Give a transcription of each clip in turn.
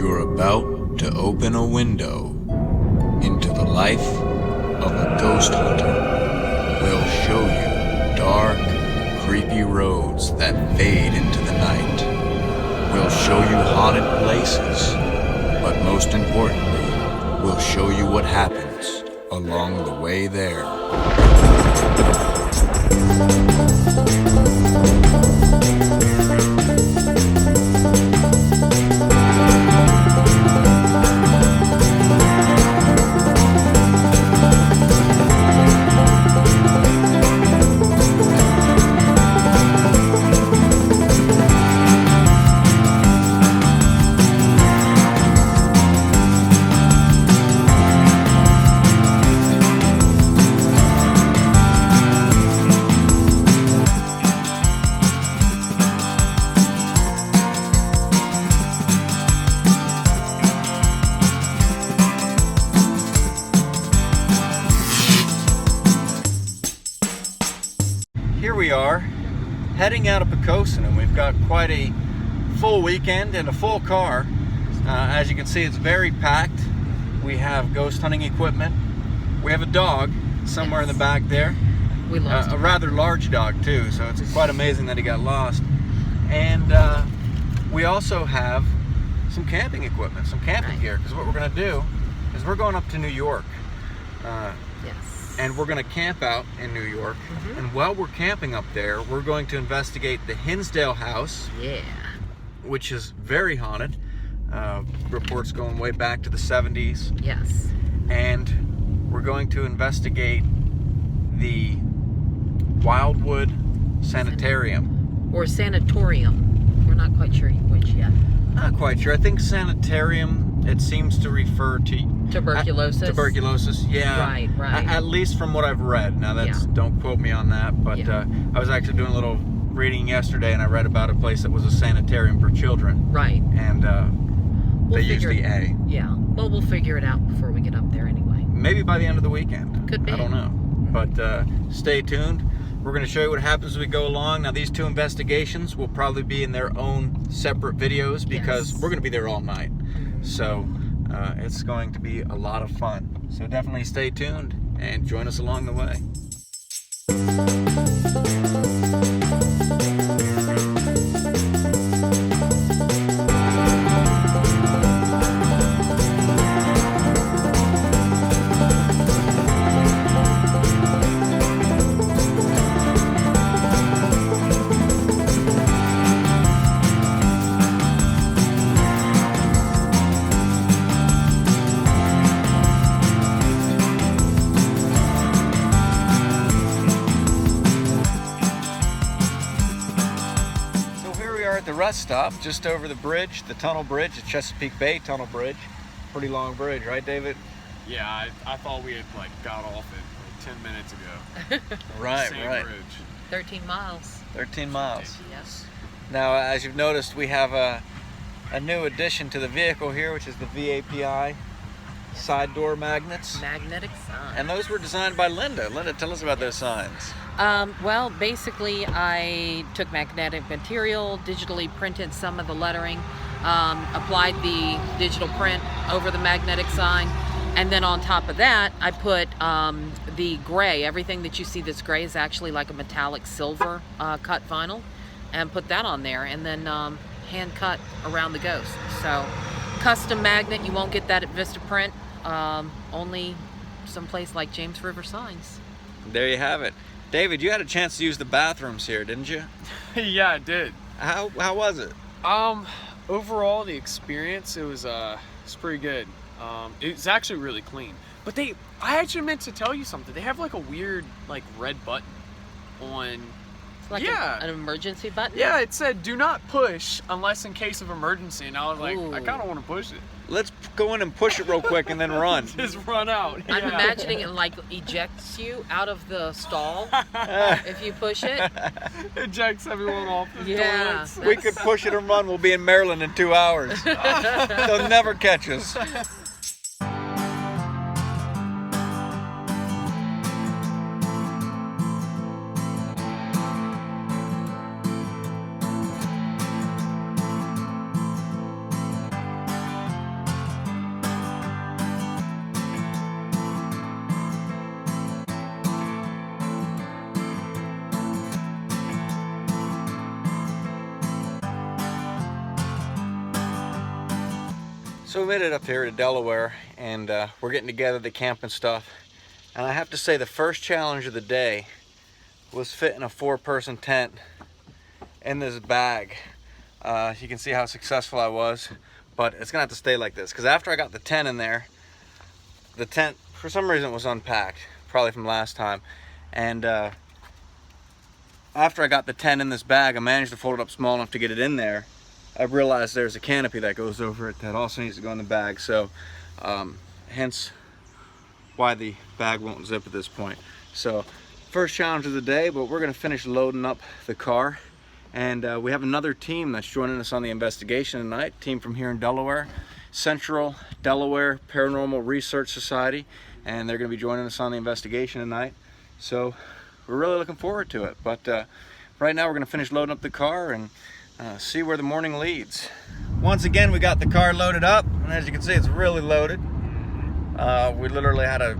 You're about to open a window into the life of a ghost hunter. We'll show you dark, creepy roads that fade into the night. We'll show you haunted places, but most importantly, we'll show you what happens along the way there. Here we are, heading out of Pocosin, and we've got quite a full weekend and a full car. As you can see, it's very packed. We have ghost hunting equipment. We have a dog somewhere in the back there. We lost a rather large dog too, so it's quite amazing that he got lost. And we also have some camping equipment, some camping gear, because what we're going to do is we're going up to New York. And we're going to camp out in New York. And while we're camping up there, we're going to investigate the Hinsdale House. Which is very haunted. Reports going way back to the 70s. Yes. And we're going to investigate the Wildwood Sanitarium. Or Sanatorium. We're not quite sure which yet. Not quite sure. I think Sanitarium, it seems to refer to tuberculosis. Tuberculosis, yeah. Right. At least from what I've read. Now don't quote me on that, but I was actually doing a little reading yesterday, and I read about a place that was a sanitarium for children. Right. And they used the A. Yeah. Well, we'll figure it out before we get up there anyway. Maybe by the end of the weekend. Could be. I don't know. But stay tuned. We're going to show you what happens as we go along. Now, these two investigations will probably be in their own separate videos because we're going to be there all night. So it's going to be a lot of fun. So definitely stay tuned and join us along the way. At the rest stop just over the bridge, the tunnel bridge, the Chesapeake Bay Tunnel Bridge. Pretty long bridge, right, David? Yeah, I thought we had got off it 10 minutes ago. Right. Bridge. 13 miles. 13 miles. Yes. Now, as you've noticed, we have a new addition to the vehicle here, which is the VAPI side door magnets. Magnetic signs. And those were designed by Linda. Linda, tell us about those signs. Well, basically, I took magnetic material, digitally printed some of the lettering, applied the digital print over the magnetic sign, and then on top of that, I put the gray. Everything that you see that's gray is actually like a metallic silver cut vinyl, and put that on there, and then hand cut around the ghost. So, custom magnet. You won't get that at Vistaprint. Only someplace like James River Signs. There you have it. David, you had a chance to use the bathrooms here, didn't you? Yeah, I did. How was it? Overall, the experience, it was pretty good. It's actually really clean. But I actually meant to tell you something. They have like a weird red button on. It's like an emergency button? Yeah, it said do not push unless in case of emergency, and I was like, I kind of want to push it. Let's go in and push it real quick and then run. Just run out. I'm imagining it ejects you out of the stall if you push it. Ejects everyone off the toilets. We could push it and run. We'll be in Maryland in 2 hours. They'll never catch us. So we made it up here to Delaware, and we're getting together to camp and stuff. And I have to say the first challenge of the day was fitting a 4-person tent in this bag. You can see how successful I was, but it's gonna have to stay like this, because after I got the tent in there, the tent for some reason was unpacked, probably from last time. And after I got the tent in this bag, I managed to fold it up small enough to get it in there. I realized there's a canopy that goes over it that also needs to go in the bag, so hence why the bag won't zip at this point. So first challenge of the day, but we're gonna finish loading up the car, and we have another team that's joining us on the investigation tonight, team from here in Delaware, Central Delaware Paranormal Research Society, and they're gonna be joining us on the investigation tonight. So we're really looking forward to it, but right now we're gonna finish loading up the car and see where the morning leads. Once again, we got the car loaded up, and as you can see, it's really loaded. We literally had to,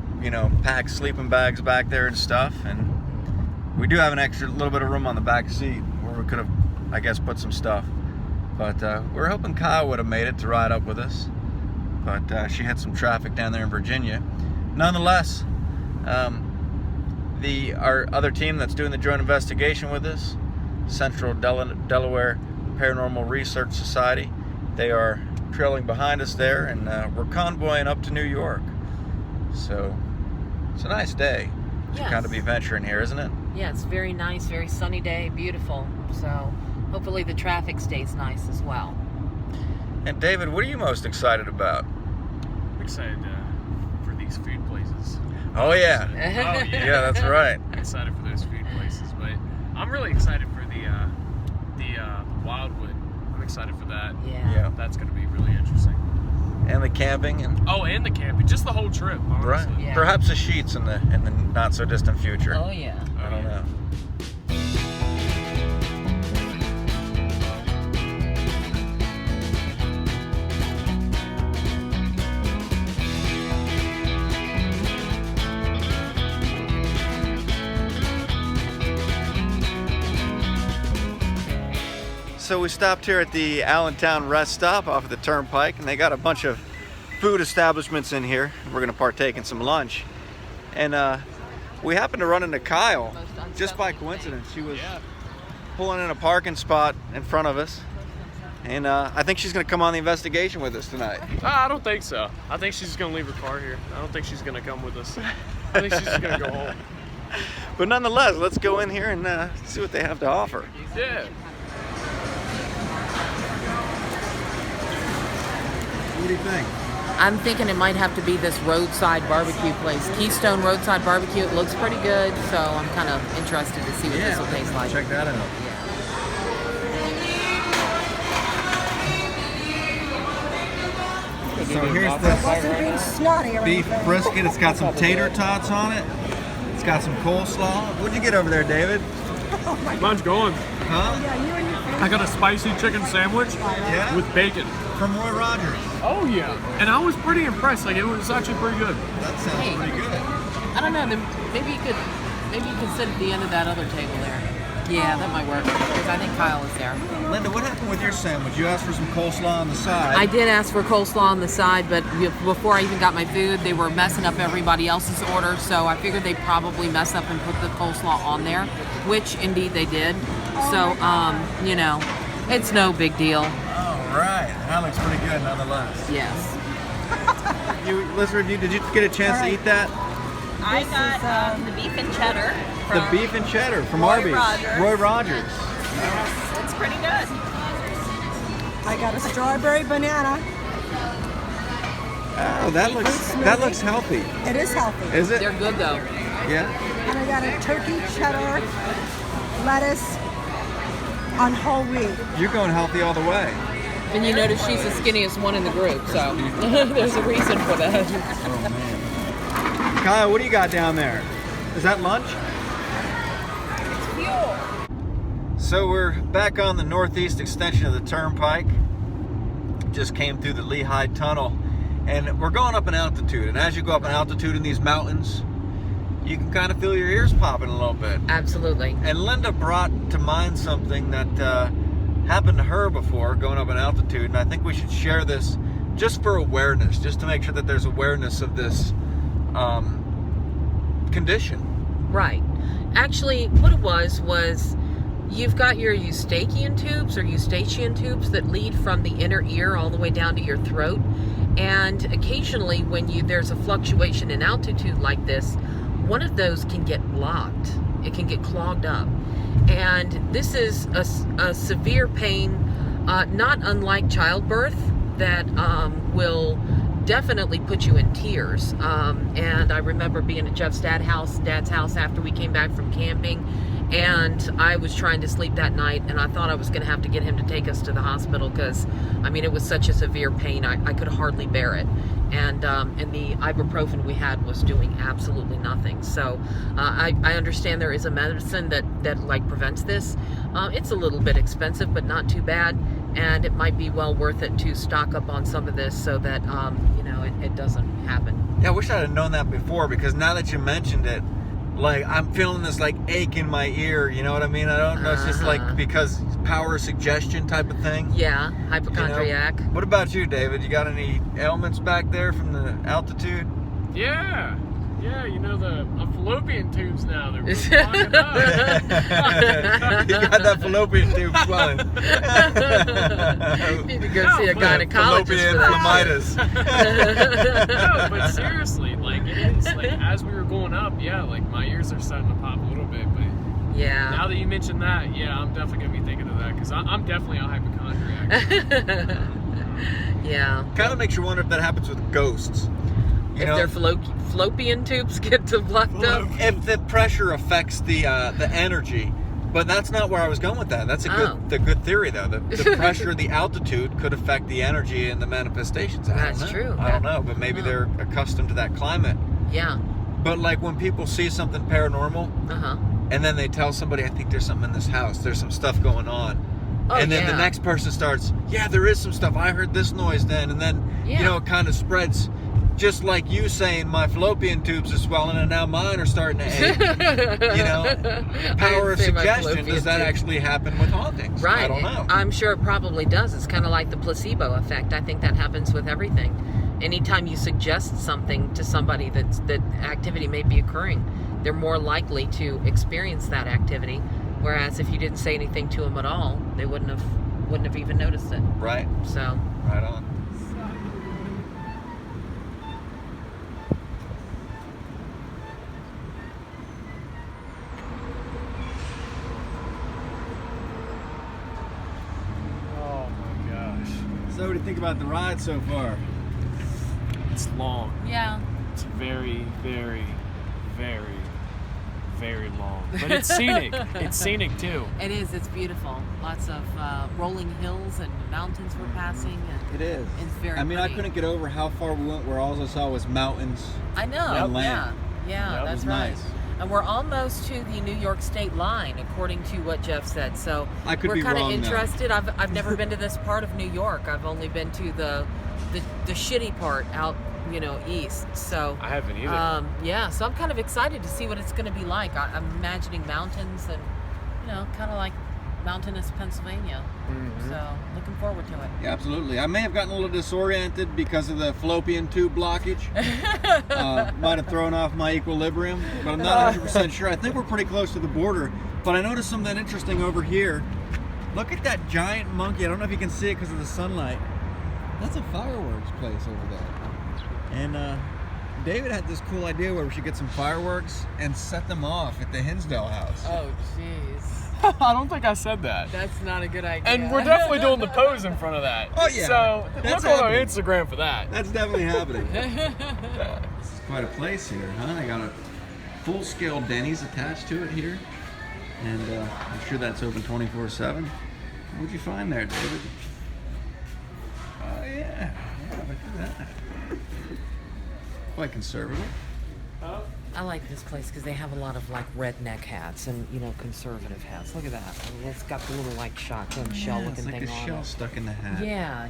pack sleeping bags back there and stuff, and we do have an extra little bit of room on the back seat where we could have, I guess, put some stuff. But we're hoping Kyle would have made it to ride up with us, but she had some traffic down there in Virginia. Nonetheless, our other team that's doing the joint investigation with us, Central Delaware Paranormal Research Society, they are trailing behind us there, and we're convoying up to New York. So it's a nice day to kind of be venturing here, isn't it? Yeah, it's very nice, very sunny day, beautiful. So hopefully the traffic stays nice as well. And David, what are you most excited about? I'm excited for these food places. Oh yeah. Oh yeah. Yeah, that's right. I'm excited for those food places, but I'm really excited for the Wildwood. I'm excited for that. Yeah. That's going to be really interesting. And the camping and and the camping, just the whole trip. Honestly. right. Yeah. Perhaps the sheets in the not so distant future. Oh yeah. I don't know. So we stopped here at the Allentown rest stop off of the Turnpike, and they got a bunch of food establishments in here. We're gonna partake in some lunch. And we happened to run into Kyle just by coincidence. She was pulling in a parking spot in front of us. And I think she's gonna come on the investigation with us tonight. I don't think so. I think she's just gonna leave her car here. I don't think she's gonna come with us. I think she's just gonna go home. But nonetheless, let's go in here and see what they have to offer. Yeah. What do you think? I'm thinking it might have to be this roadside barbecue place. Keystone Roadside Barbecue. It looks pretty good, so I'm kind of interested to see what this will taste like. Check that out. So here's the beef brisket. It's got some tater tots on it. It's got some coleslaw. What'd you get over there, David? Mine's going. Huh? I got a spicy chicken sandwich with bacon. From Roy Rogers. Oh yeah. And I was pretty impressed. Like, it was actually pretty good. That sounds pretty good. I don't know. Maybe you could sit at the end of that other table there. Yeah, that might work because I think Kyle is there. Linda, what happened with your sandwich? You asked for some coleslaw on the side. I did ask for coleslaw on the side, but before I even got my food, they were messing up everybody else's order, so I figured they probably messed up and put the coleslaw on there, which indeed they did. So, it's no big deal. All right. That looks pretty good nonetheless. Yes. Let's review. Did you get a chance to eat that? I got the beef and cheddar. The beef and cheddar from Roy Arby's. Rogers. Roy Rogers. Yes, it's pretty good. I got a strawberry banana. Oh, that looks healthy. It is healthy. Is it? They're good though. Yeah. And I got a turkey cheddar lettuce on whole wheat. You're going healthy all the way. And you notice she's the skinniest one in the group, so there's a reason for that. Oh man. Kyle, what do you got down there? Is that lunch? Fuel. So we're back on the northeast extension of the Turnpike. Just came through the Lehigh Tunnel, and we're going up in altitude. And as you go up in altitude in these mountains, you can kind of feel your ears popping a little bit. Absolutely. And Linda brought to mind something that happened to her before going up in altitude, and I think we should share this just for awareness, just to make sure that there's awareness of this condition. Right. Actually, what it was you've got your eustachian tubes that lead from the inner ear all the way down to your throat. And occasionally when there's a fluctuation in altitude like this, one of those can get blocked. It can get clogged up. And this is a severe pain, not unlike childbirth, that will definitely put you in tears. And I remember being at Jeff's dad's house after we came back from camping, and I was trying to sleep that night, and I thought I was going to have to get him to take us to the hospital because, I mean, it was such a severe pain, I could hardly bear it. And the ibuprofen we had was doing absolutely nothing. So I understand there is a medicine that like prevents this. It's a little bit expensive, but not too bad. And it might be well worth it to stock up on some of this so that, it doesn't happen. Yeah, I wish I'd have known that before, because now that you mentioned it, like, I'm feeling this, like, ache in my ear, you know what I mean? I don't know, it's just, like, because power suggestion type of thing. Yeah, hypochondriac. You know? What about you, David? You got any ailments back there from the altitude? Yeah, the fallopian tubes now, they're really clogging up. You got that fallopian tube swelling. You need to go see a gynecologist for that. No, but seriously, like, it is, like, as we were going up, like, my ears are starting to pop a little bit, but yeah. Now that you mentioned that, I'm definitely going to be thinking of that, because I'm definitely a hypochondriac. Yeah. Kind of makes you wonder if that happens with ghosts. If their fallopian tubes get blocked up. If the pressure affects the energy, but that's not where I was going with that. That's the good theory, though. The pressure, the altitude could affect the energy and the manifestations. That's true. I don't know, but maybe they're accustomed to that climate. Yeah. But like when people see something paranormal, and then they tell somebody, I think there's something in this house. There's some stuff going on. Oh, and then the next person starts, there is some stuff. I heard this noise then. And then, it kind of spreads. Just like you saying my fallopian tubes are swelling and now mine are starting to ache. Power of suggestion. Does that actually happen with hauntings? Right. I don't know. I'm sure it probably does. It's kind of like the placebo effect. I think that happens with everything. Anytime you suggest something to somebody that activity may be occurring, they're more likely to experience that activity. Whereas if you didn't say anything to them at all, they wouldn't have even noticed it. Right. So. Right on. So what do you think about the ride so far? It's long. Yeah. It's very, very, very, very long. But it's scenic. It's scenic too. It is. It's beautiful. Lots of rolling hills and mountains we're passing. And it is. It's very I pretty. couldn't get over how far we went where all I saw was mountains. I know. And land. Yeah, that that's was right. Nice. And we're almost to the New York state line, according to what Jeff said. So we're kind of interested. I've never been to this part of New York. I've only been to the shitty part out, east. So I haven't either. So I'm kind of excited to see what it's going to be like. I'm imagining mountains and, kind of like mountainous Pennsylvania. Mm-hmm. So looking forward to it. Yeah, absolutely. I may have gotten a little disoriented because of the fallopian tube blockage. Might have thrown off my equilibrium, but I'm not 100% sure. I think we're pretty close to the border. But I noticed something interesting over here. Look at that giant monkey. I don't know if you can see it because of the sunlight. That's a fireworks place over there. And David had this cool idea where we should get some fireworks and set them off at the Hinsdale House. Oh, jeez. I don't think I said that. That's not a good idea. And we're definitely doing the pose in front of that. Oh, yeah. So That's look on our happening. Instagram for that. That's definitely happening. This is quite a place here, huh? They got a full-scale Denny's attached to it here. And I'm sure that's open 24/7. What'd you find there, David? Oh, yeah. Look at that. Quite conservative. I like this place because they have a lot of redneck hats and conservative hats. Look at that. It's got the little shotgun shell looking it's like thing a on shell it. stuck in the hat. Yeah.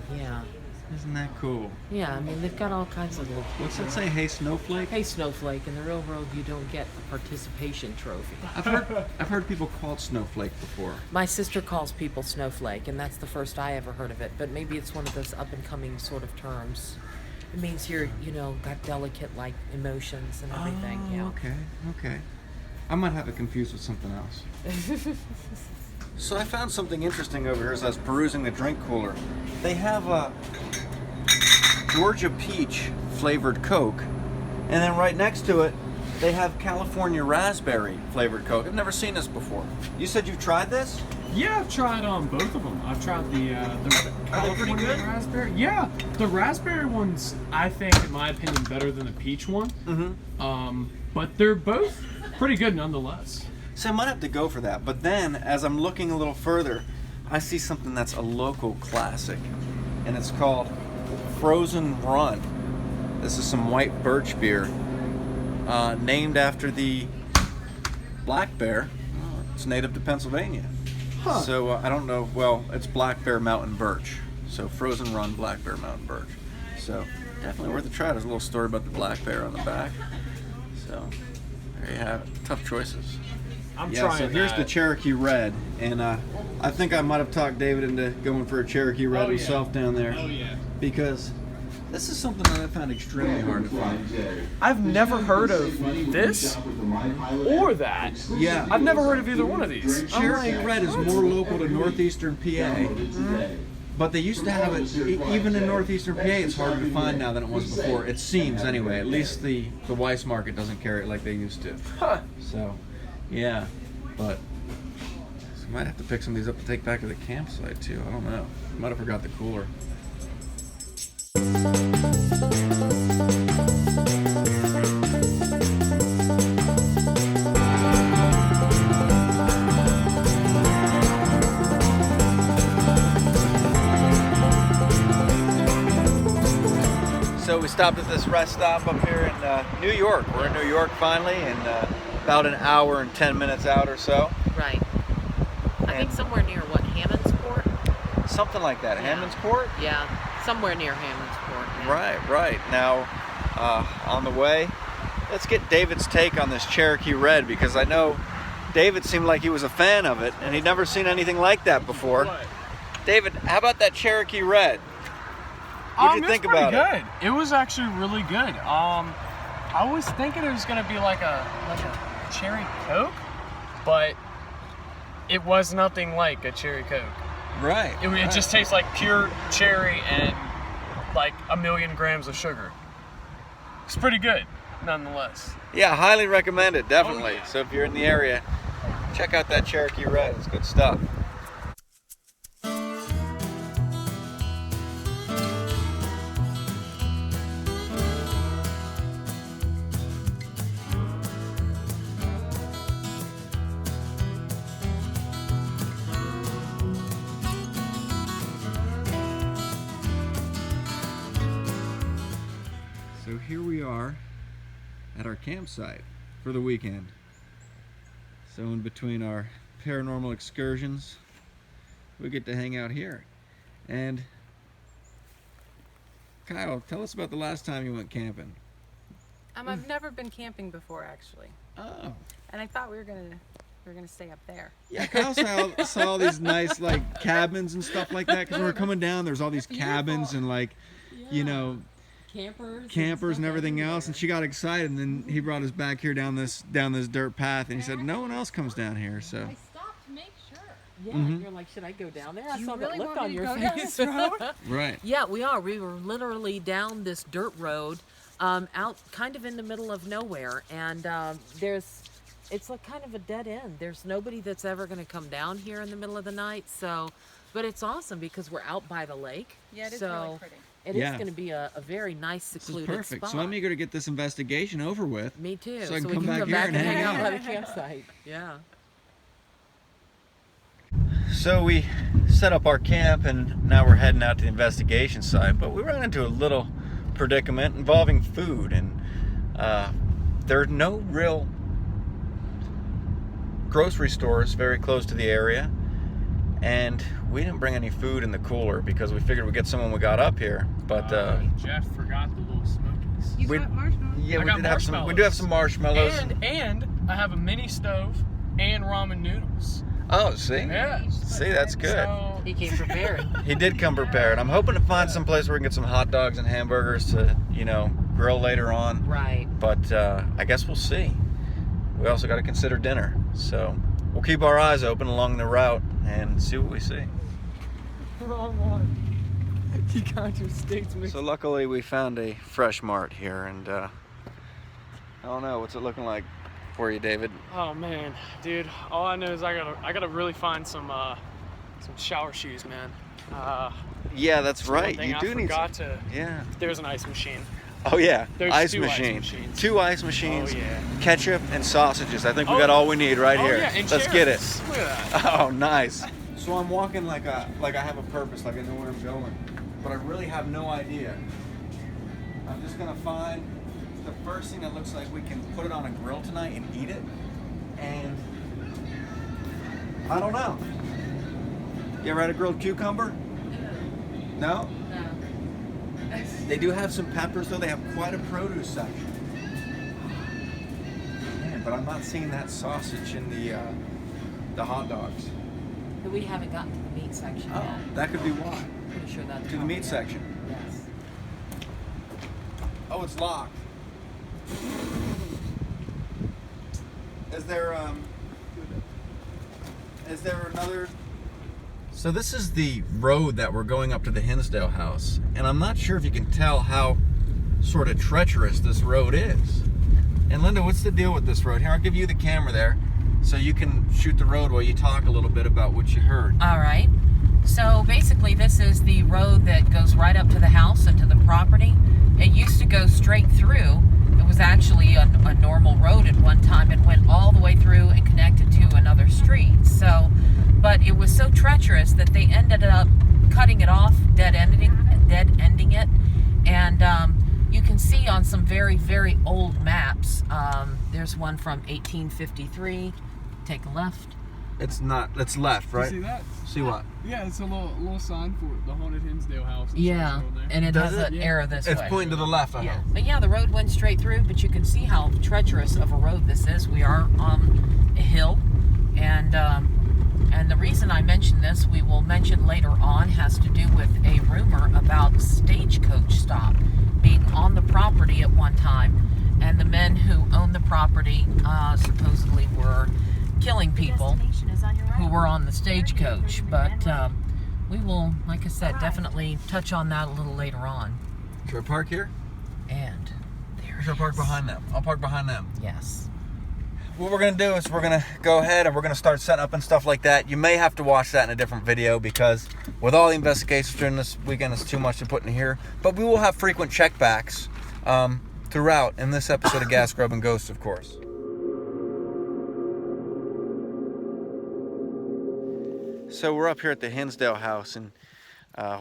Isn't that cool? Yeah, I mean, they've got all kinds of little... What's that say? Hey, Snowflake? Hey, Snowflake, in the real world, you don't get a participation trophy. I've heard people call it Snowflake before. My sister calls people Snowflake, and that's the first I ever heard of it, but maybe it's one of those up-and-coming sort of terms. It means you're, got delicate, like, emotions and everything. Oh, okay. I might have it confused with something else. So I found something interesting over here as I was perusing the drink cooler. They have a Georgia peach flavored Coke, and then right next to it, they have California raspberry flavored Coke. I've never seen this before. You said you've tried this? Yeah, I've tried both of them. I've tried the California good? raspberry. Yeah, the raspberry one's, I think, in my opinion, better than the peach one. Mm-hmm. But they're both pretty good nonetheless. So I might have to go for that. But then, as I'm looking a little further, I see something that's a local classic, and it's called Frozen Run. This is some white birch beer, named after the black bear. It's native to Pennsylvania. Huh. So I don't know. Well, it's Black Bear Mountain Birch. So Frozen Run Black Bear Mountain Birch. So definitely worth a try. There's a little story about the black bear on the back. So there you have it. Tough choices. I'm Yeah, trying so here's that. the Cherokee Red, and I think I might have talked David into going for a Cherokee Red himself down there, Oh yeah. because this is something that I found extremely hard to find. I've never heard of this or that. Yeah, I've never heard of either one of these. Cherokee Red is more local to northeastern PA, but they used to have it even in northeastern PA. It's harder to find now than it was before. It seems anyway. At least the Weiss market doesn't carry it like they used to. Huh. So, yeah, but so might have to pick some of these up to take back to the campsite too. I don't know. Might have forgot the cooler. So we stopped at this rest stop up here in New York. We're in New York finally, and about an hour and 10 minutes out or so. Right. I think somewhere near, Hammondsport? Something like that. Yeah. Hammondsport? Yeah, somewhere near Hammondsport. Yeah. Right. Now, on the way, let's get David's take on this Cherokee Red, because I know David seemed like he was a fan of it, and he'd never seen anything like that before. What? David, how about that Cherokee Red? What'd you think about it? It was actually really good. I was thinking it was gonna be like a cherry Coke, but it was nothing like a cherry Coke. Right. It just tastes like pure cherry and like 1,000,000 grams of sugar. It's pretty good, nonetheless. Yeah, highly recommended, definitely. Oh, yeah. So if you're in the area, check out that Cherokee Red. It's good stuff. So here we are at our campsite for the weekend. So in between our paranormal excursions, we get to hang out here. And Kyle, tell us about the last time you went camping. I've never been camping before, actually, Oh. and I thought we were gonna stay up there. Yeah, Kyle saw all these nice like cabins and stuff like that, because when we're coming down, there's all these cabins and like, you know, campers and everything else, and she got excited, and then he brought us back here down this dirt path, and he said no one else comes down here. So I stopped to make sure. Yeah, you're like, should I go down there? I you saw really that look want on me to your go down face. this road? right. Yeah, we are. We were literally down this dirt road, out kind of in the middle of nowhere, and it's like kind of a dead end. There's nobody that's ever going to come down here in the middle of the night. So, but it's awesome because we're out by the lake. Yeah, it is so really pretty. It Yeah. is going to be a very nice This is secluded perfect. spot. So I'm eager to get this investigation over with. Me too. So I can we come can back come here back and and hang hang out out. by the campsite. Yeah. So we set up our camp, and now we're heading out to the investigation site, but we ran into a little predicament involving food, and there are no real grocery stores very close to the area, And we didn't bring any food in the cooler because we figured we'd get some when we got up here. But Jeff forgot the little smokies. You got marshmallows? yeah, I we got did have some. We marshmallows. do have some marshmallows. And I have a mini stove and ramen noodles. Oh, see? Yeah. See, that's good. So, He came prepared. He did come prepared. I'm hoping to find some place where we can get some hot dogs and hamburgers to, you know, grill later on. Right. But I guess we'll see. We also got to consider dinner. So we'll keep our eyes open along the route and see what we see. wrong one. You got your steaks mixed. So luckily we found a Fresh Mart here, and I don't know, what's it looking like for you, David? Oh man, dude, all I know is I gotta really find some shower shoes, man. Yeah, that's right. Thing You I do need forgot some. to. Yeah. There's an ice machine. Oh yeah, There's ice two ice machine. machines. 2 ice machines. Oh yeah. Ketchup and sausages. I think we Oh, got all we need right oh, here. Yeah, and Let's get it. cherries. Look at that. Oh, nice. So I'm walking like I have a purpose, like I know where I'm going, but I really have no idea. I'm just gonna find the first thing that looks like we can put it on a grill tonight and eat it, and I don't know. You ever had a grilled cucumber? No? No. They do have some peppers, though. They have quite a produce section. Man, but I'm not seeing that sausage in the hot dogs. But we haven't gotten to the meat section Oh, yet. that could be why. Pretty sure that's To the probably meat it. section. Yes. Oh, it's locked. Is there another? So this is the road that we're going up to the Hinsdale House, and I'm not sure if you can tell how sort of treacherous this road is. And Linda, what's the deal with this road? Here, I'll give you the camera there, so you can shoot the road while you talk a little bit about what you heard. All right. So basically, this is the road that goes right up to the house and to the property. It used to go straight through. It was actually a normal road at one time. It went all the way through and connected to another street. So, but it was so treacherous that they ended up cutting it off, dead ending it. And you can see on some very, very old maps. There's one from 1853. Take a left. It's not. It's left, right? You see that? See what? Yeah, it's a little sign for the haunted Hinsdale House. Yeah, and it Does has it? an Yeah. arrow this It's way. pointing to the left. Yeah, but yeah, the road went straight through, but you can see how treacherous of a road this is. We are on a hill, and the reason I mention this, we will mention later on, has to do with a rumor about stagecoach stop being on the property at one time, and the men who owned the property supposedly were killing people who were on the stagecoach. But we will, like I said, definitely touch on that a little later on. Should I park here? And there Should I park behind them? I'll park behind them. Yes. What we're gonna do is we're gonna go ahead and we're gonna start setting up and stuff like that. You may have to watch that in a different video because with all the investigations during this weekend, it's too much to put in here. But we will have frequent checkbacks throughout in this episode of Gas, Grub, and Ghost, of course. So we're up here at the Hinsdale House, and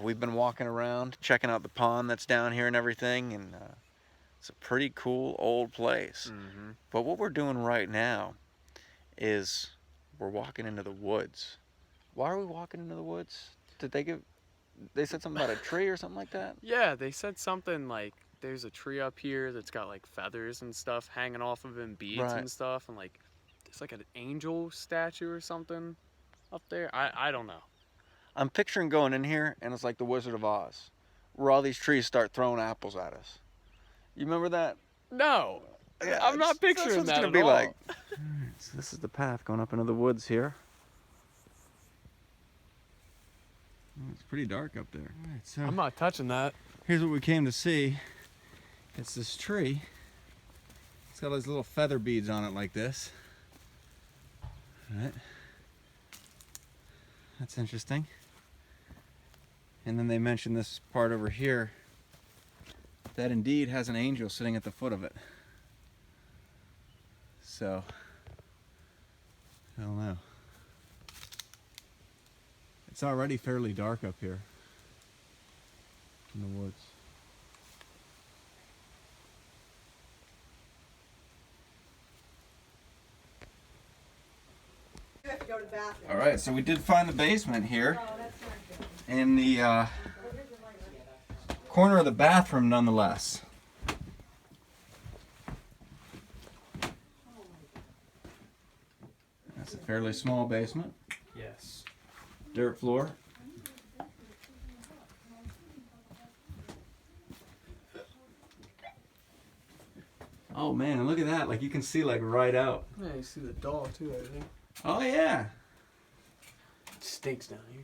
we've been walking around, checking out the pond that's down here and everything, and it's a pretty cool old place. Mm-hmm. But what we're doing right now is we're walking into the woods. Why are we walking into the woods? They said something about a tree or something like that? Yeah, they said something like there's a tree up here that's got like feathers and stuff hanging off of it and beads Right. and stuff, and like it's like an angel statue or something up there. I don't know. I'm picturing going in here and it's like the Wizard of Oz, where all these trees start throwing apples at us. You remember that? No, Yeah, I'm not picturing that's that what it's at gonna be all. like. So this is the path going up into the woods here. It's pretty dark up there. All right, so I'm not touching that. here's what we came to see. It's this tree. It's got those little feather beads on it like this. All right. That's interesting. And then they mentioned this part over here that indeed has an angel sitting at the foot of it. So, I don't know. It's already fairly dark up here in the woods. go to the bathroom. All right, so we did find the basement here. In the corner of the bathroom, nonetheless. That's a fairly small basement. Yes. Dirt floor. Oh man, look at that. Like you can see like right out. Yeah, you see the doll too, I think. Oh yeah. It stinks down here.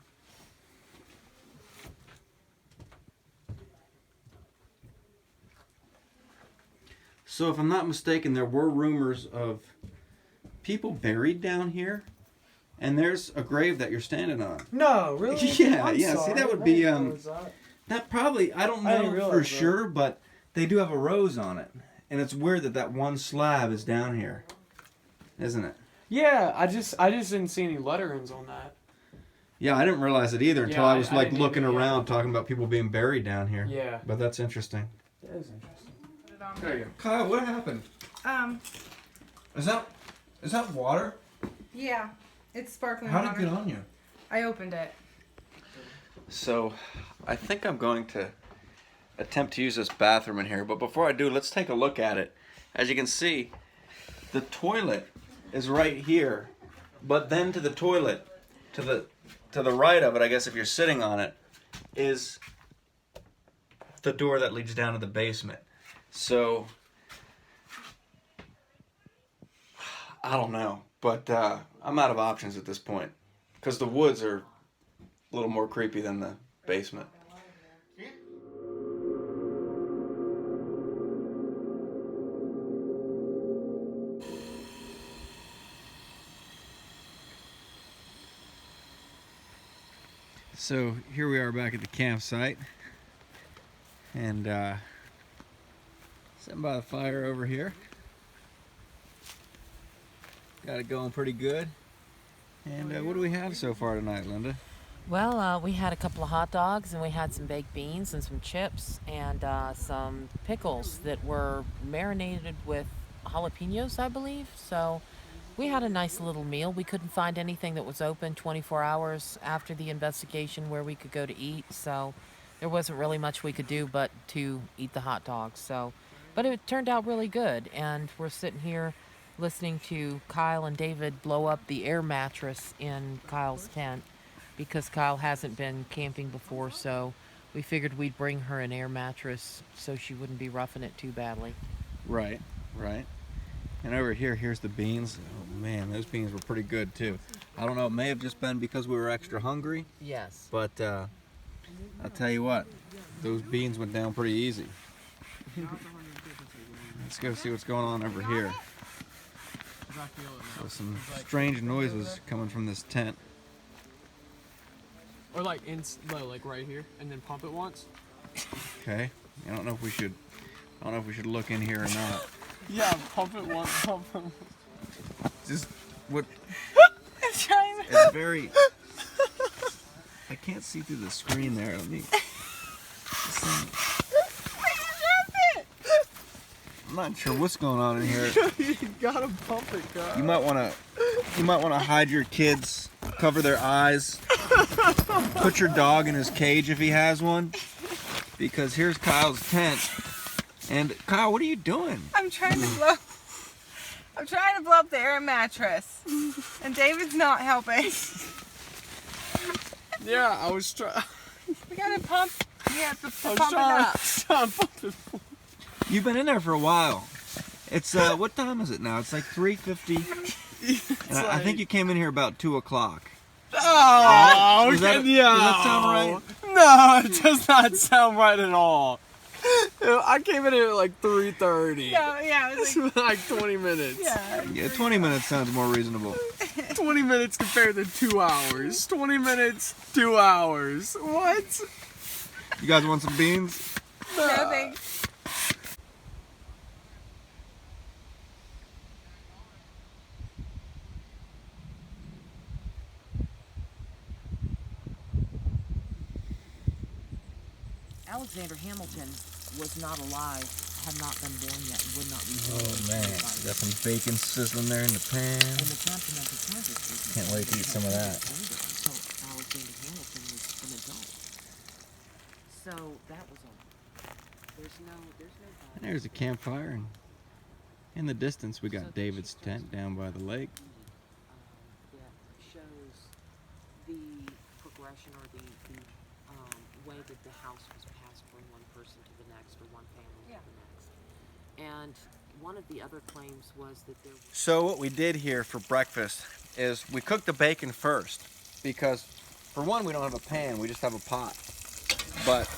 So if I'm not mistaken, there were rumors of people buried down here. And there's a grave that you're standing on. No, really? Yeah, I'm yeah. See, sorry. that would be I didn't realize that. that probably, I don't I didn't know realize for that. sure, but they do have a rose on it. And it's weird that that one slab is down here. Isn't it? Yeah, I just didn't see any letterings on that. Yeah, I didn't realize it either until Yeah, I was I like didn't looking either, yeah. around talking about people being buried down here. Yeah. But that's interesting. That is interesting. There you go. Kyle, what happened? Is that water? Yeah, it's sparkling How did water. it get on you? I opened it. So, I think I'm going to attempt to use this bathroom in here, but before I do, let's take a look at it. As you can see, the toilet is right here, but then to the toilet, to the right of it, I guess if you're sitting on it, is the door that leads down to the basement. So, I don't know, but I'm out of options at this point, because the woods are a little more creepy than the basement. So here we are back at the campsite, and sitting by the fire over here. Got it going pretty good. And what do we have so far tonight, Linda? Well, we had a couple of hot dogs, and we had some baked beans and some chips and some pickles that were marinated with jalapenos, I believe. So we had a nice little meal. We couldn't find anything that was open 24 hours after the investigation where we could go to eat. So there wasn't really much we could do but to eat the hot dogs. So, but it turned out really good. And we're sitting here listening to Kyle and David blow up the air mattress in Kyle's tent, because Kyle hasn't been camping before, so we figured we'd bring her an air mattress so she wouldn't be roughing it too badly. Right, right. And over here, here's the beans. Oh man, those beans were pretty good too. I don't know, it may have just been because we were extra hungry, Yes. but I'll tell you what, those beans went down pretty easy. Let's go see what's going on over here. There's some strange noises coming from this tent. Or like like right here, and then pump it once. Okay. I don't know if we should look in here or not. Yeah, pump it once, pump it once. Just what? I'm trying to. It's very. I can't see through the screen there. Let me. I'm not sure what's going on in here. You gotta pump it, guys. You might wanna hide your kids, cover their eyes, put your dog in his cage if he has one, because here's Kyle's tent. And Kyle, what are you doing? I'm trying to blow. I'm trying to blow up the air mattress, and David's not helping. Yeah, I was trying. We gotta pump. We have to I was pump it up. trying to pump it. You've been in there for a while. It's what time is it now? It's like 3:50. And I think you came in here about 2 o'clock. Oh, Does that sound right? No, it does not sound right at all. I came in here at like 3:30. No, yeah, it was like, Like 20 minutes. yeah. Yeah, 20 minutes sounds more reasonable. 20 minutes compared to 2 hours. 20 minutes, 2 hours. What? You guys want some beans? No thanks. Alexander Hamilton was not alive. have not been born yet and would not be Oh born. man, got some bacon sizzling there in the pan. And the captain of the service Can't wait to eat some of that. So Alexander Hamilton was an adult. So that was all. There's no And there's a campfire, and in the distance we got So David's she's tent down by the lake. that shows the progression or the way that the house was passed from one person to the next or one family to the next. And one of the other claims was that there was... So what we did here for breakfast is we cooked the bacon first, because for one, we don't have a pan, we just have a pot. But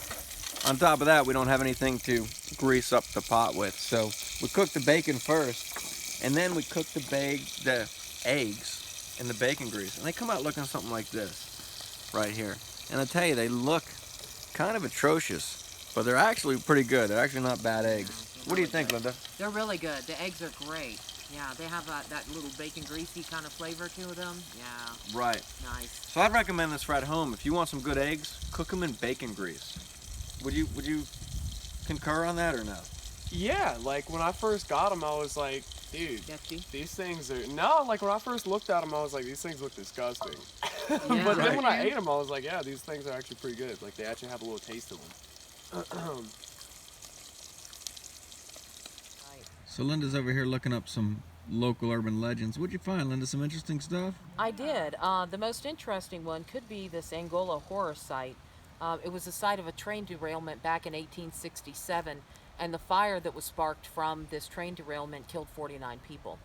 on top of that, we don't have anything to grease up the pot with. So we cooked the bacon first, and then we cooked the eggs in the bacon grease. And they come out looking something like this right here. And I tell you, they look kind of atrocious, but they're actually pretty good. They're actually not bad eggs. What do you think, Linda? They're really good. The eggs are great. Yeah, they have that little bacon greasy kind of flavor to them. Yeah. Right. Nice. So I'd recommend this for at home. If you want some good eggs, cook them in bacon grease. Would you concur on that or no? Yeah, like when I first got them, I was like, dude, Yucky? these things are... No, like when I first looked at them, I was like, these things look disgusting. Yeah. But then Right. when I ate them, I was like, yeah, these things are actually pretty good. Like they actually have a little taste of them. Right. So Linda's over here looking up some local urban legends. What'd you find, Linda? Some interesting stuff? I did. The most interesting one could be this Angola horror site. It was the site of a train derailment back in 1867, and the fire that was sparked from this train derailment killed 49 people.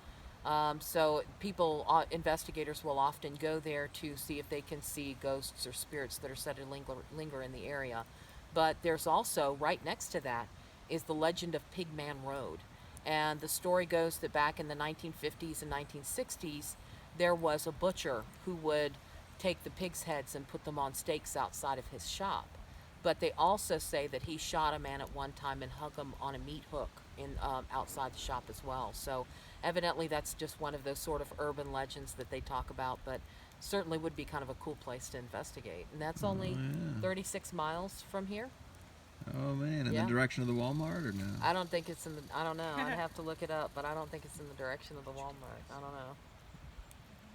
So investigators will often go there to see if they can see ghosts or spirits that are said to linger in the area. But there's also, right next to that, is the legend of Pigman Road. And the story goes that back in the 1950s and 1960s, there was a butcher who would take the pig's heads and put them on stakes outside of his shop. But they also say that he shot a man at one time and hung him on a meat hook outside the shop as well. So evidently that's just one of those sort of urban legends that they talk about, but certainly would be kind of a cool place to investigate. And that's only yeah. 36 miles from here. Oh man, in Yeah. the direction of the Walmart or no? I don't think it's in the, I don't know, I'd have to look it up, but I don't think it's in the direction of the Walmart. I don't know.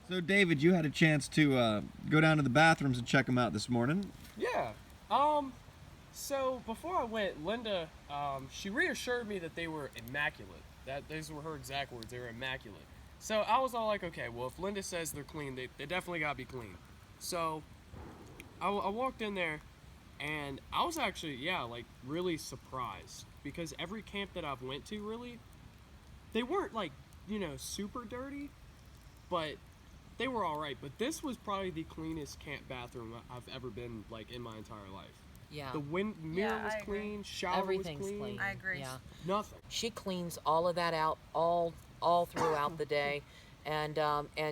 So David, you had a chance to go down to the bathrooms and check them out this morning. Yeah. So before I went, Linda, she reassured me that they were immaculate. Those were her exact words. They were immaculate. So I was all like, okay, well, if Linda says they're clean, they definitely gotta be clean. So I walked in there, and I was actually, like really surprised, because every camp that I've went to, really, they weren't like, super dirty, but they were all right. But this was probably the cleanest camp bathroom I've ever been like in my entire life. Yeah. The mirror Yeah, was I agree. clean, shower Everything's was clean. clean. I agree. Yeah. Nothing. She cleans all of that out all throughout the day, and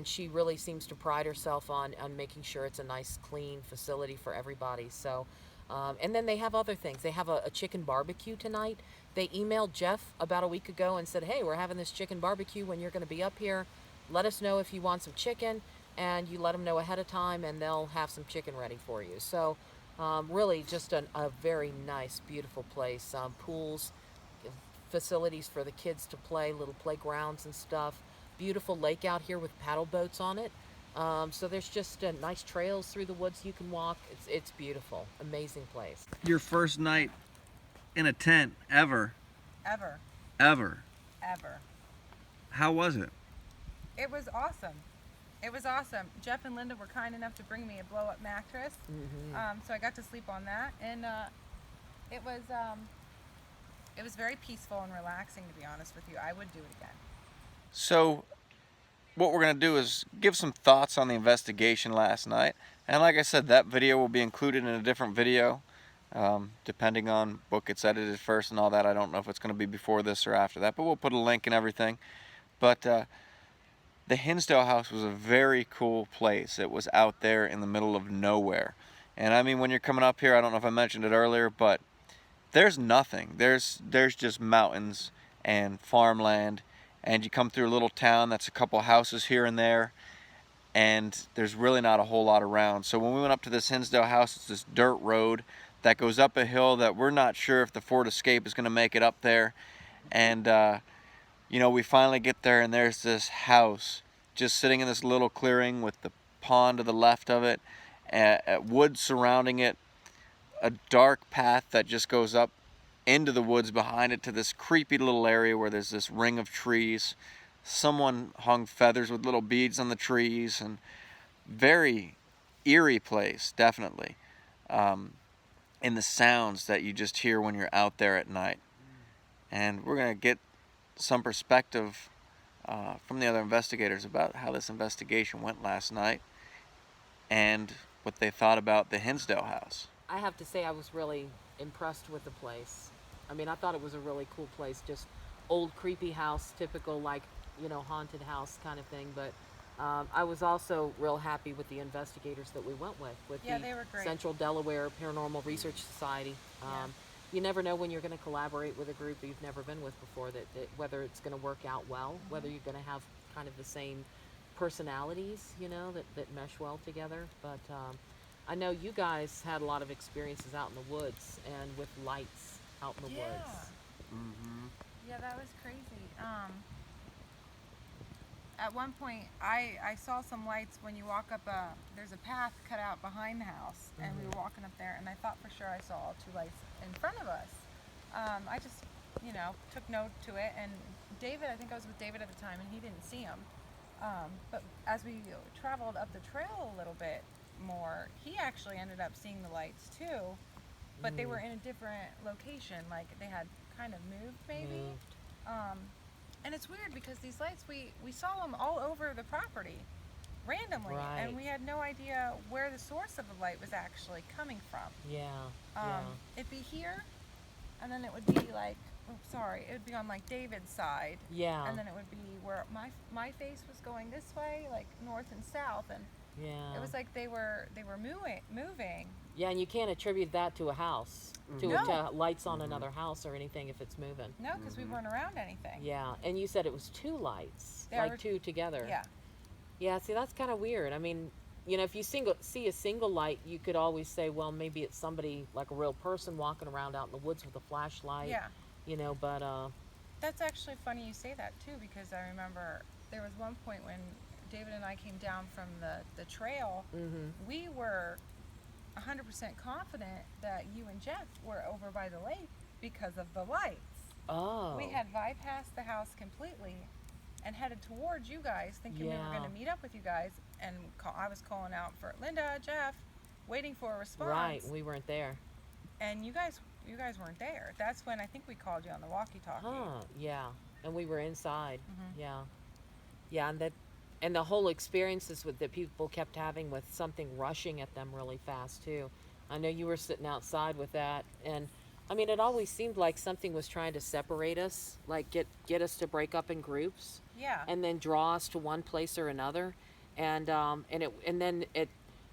she really seems to pride herself on making sure it's a nice, clean facility for everybody. So, and then they have other things. They have a chicken barbecue tonight. They emailed Jeff about a week ago and said, hey, we're having this chicken barbecue when you're going to be up here. Let us know if you want some chicken, and you let them know ahead of time, and they'll have some chicken ready for you. So really just a very nice, beautiful place. Pools, facilities for the kids to play, little playgrounds and stuff. Beautiful lake out here with paddle boats on it. So there's just nice trails through the woods you can walk. It's beautiful, amazing place. Your first night in a tent ever. Ever. How was it? It was awesome. It was awesome. Jeff and Linda were kind enough to bring me a blow-up mattress, so I got to sleep on that, and it was very peaceful and relaxing, to be honest with you. I would do it again. So what we're going to do is give some thoughts on the investigation last night. And like I said, that video will be included in a different video, depending on what gets edited first and all that. I don't know if it's going to be before this or after that, but we'll put a link and everything. But the Hinsdale House was a very cool place. It was out there in the middle of nowhere. And I mean, when you're coming up here, I don't know if I mentioned it earlier, but there's nothing. There's just mountains and farmland, and you come through a little town that's a couple houses here and there, and there's really not a whole lot around. So when we went up to this Hinsdale House, it's this dirt road that goes up a hill that we're not sure if the Ford Escape is going to make it up there. And we finally get there, and there's this house just sitting in this little clearing with the pond to the left of it, woods surrounding it, a dark path that just goes up into the woods behind it to this creepy little area where there's this ring of trees. Someone hung feathers with little beads on the trees, and very eerie place, definitely. In the sounds that you just hear when you're out there at night. And we're going to get some perspective from the other investigators about how this investigation went last night and what they thought about the Hinsdale House. I have to say I was really impressed with the place. I mean, I thought it was a really cool place, just old creepy house, typical like, haunted house kind of thing. But I was also real happy with the investigators that we went with Yeah, the they were great. Central Delaware Paranormal Research Society. You never know when you're going to collaborate with a group that you've never been with before, that whether it's going to work out well, whether you're going to have kind of the same personalities, that mesh well together. But I know you guys had a lot of experiences out in the woods and with lights out in the woods. Yeah, that was crazy. At one point, I saw some lights when you walk up there's a path cut out behind the house, and we were walking up there, and I thought for sure I saw 2 lights in front of us. I just, took note to it, and David, I think I was with David at the time, and he didn't see them. But as we traveled up the trail a little bit more, he actually ended up seeing the lights too, but they were in a different location, like they had kind of moved maybe. And it's weird because these lights, we saw them all over the property randomly, and we had no idea where the source of the light was actually coming from. It'd be here, and then it would be like, it would be on like David's side, and then it would be where my face was going this way, like north and south, and it was like they were moving. Yeah, and you can't attribute that to a house, to lights on another house or anything if it's moving. No, because we weren't around anything. Yeah, and you said it was 2 lights, There were 2 together. Yeah. Yeah, see, that's kind of weird. I mean, if you see a single light, you could always say, well, maybe it's somebody, like a real person walking around out in the woods with a flashlight. Yeah. But... That's actually funny you say that, too, because I remember there was one point when David and I came down from the trail, we were 100% confident that you and Jeff were over by the lake because of the lights. Oh. We had bypassed the house completely and headed towards you guys, thinking we were going to meet up with you guys, and I was calling out for Linda, Jeff, waiting for a response. Right, we weren't there. And you guys weren't there. That's when I think we called you on the walkie-talkie. Yeah, and we were inside. Yeah, and the whole experiences that people kept having with something rushing at them really fast too. I know you were sitting outside with that, and I mean, it always seemed like something was trying to separate us, like get us to break up in groups. Yeah. And then draw us to one place or another, and then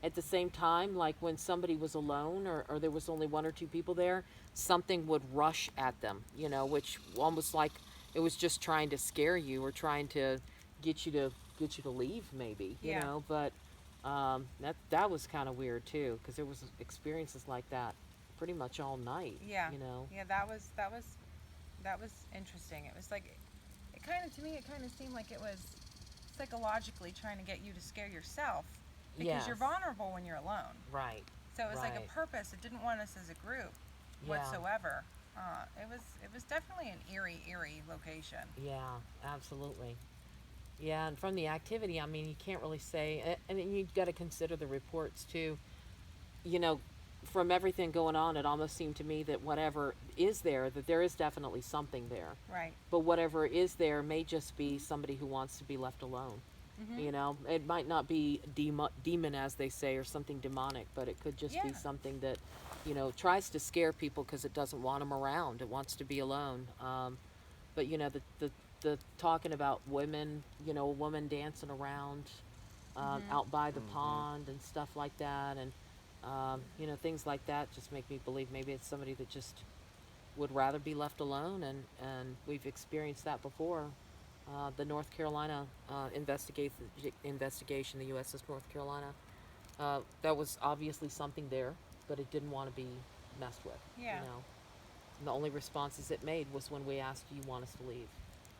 at the same time, like when somebody was alone or there was only 1 or 2 people there, something would rush at them, which almost like it was just trying to scare you or trying to get you to leave, maybe. You know. But that was kind of weird too, because there was experiences like that pretty much all night. Yeah. Yeah, that was interesting. It was like, to me, it kind of seemed like it was psychologically trying to get you to scare yourself, because you're vulnerable when you're alone. Right. So it was like a purpose. It didn't want us as a group whatsoever. It was definitely an eerie location. Yeah, absolutely. Yeah, and from the activity, I mean, you can't really say, and you've got to consider the reports too. From everything going on, it almost seemed to me that whatever is there, that there is definitely something there. Right. But whatever is there may just be somebody who wants to be left alone. It might not be demon, as they say, or something demonic, but it could just be something that, tries to scare people because it doesn't want them around. It wants to be alone. But the talking about women, a woman dancing around out by the pond and stuff like that, and things like that just make me believe maybe it's somebody that just would rather be left alone, and we've experienced that before. The North Carolina investigation, the USS North Carolina, that was obviously something there, but it didn't want to be messed with. Yeah. And the only responses it made was when we asked, "Do you want us to leave?"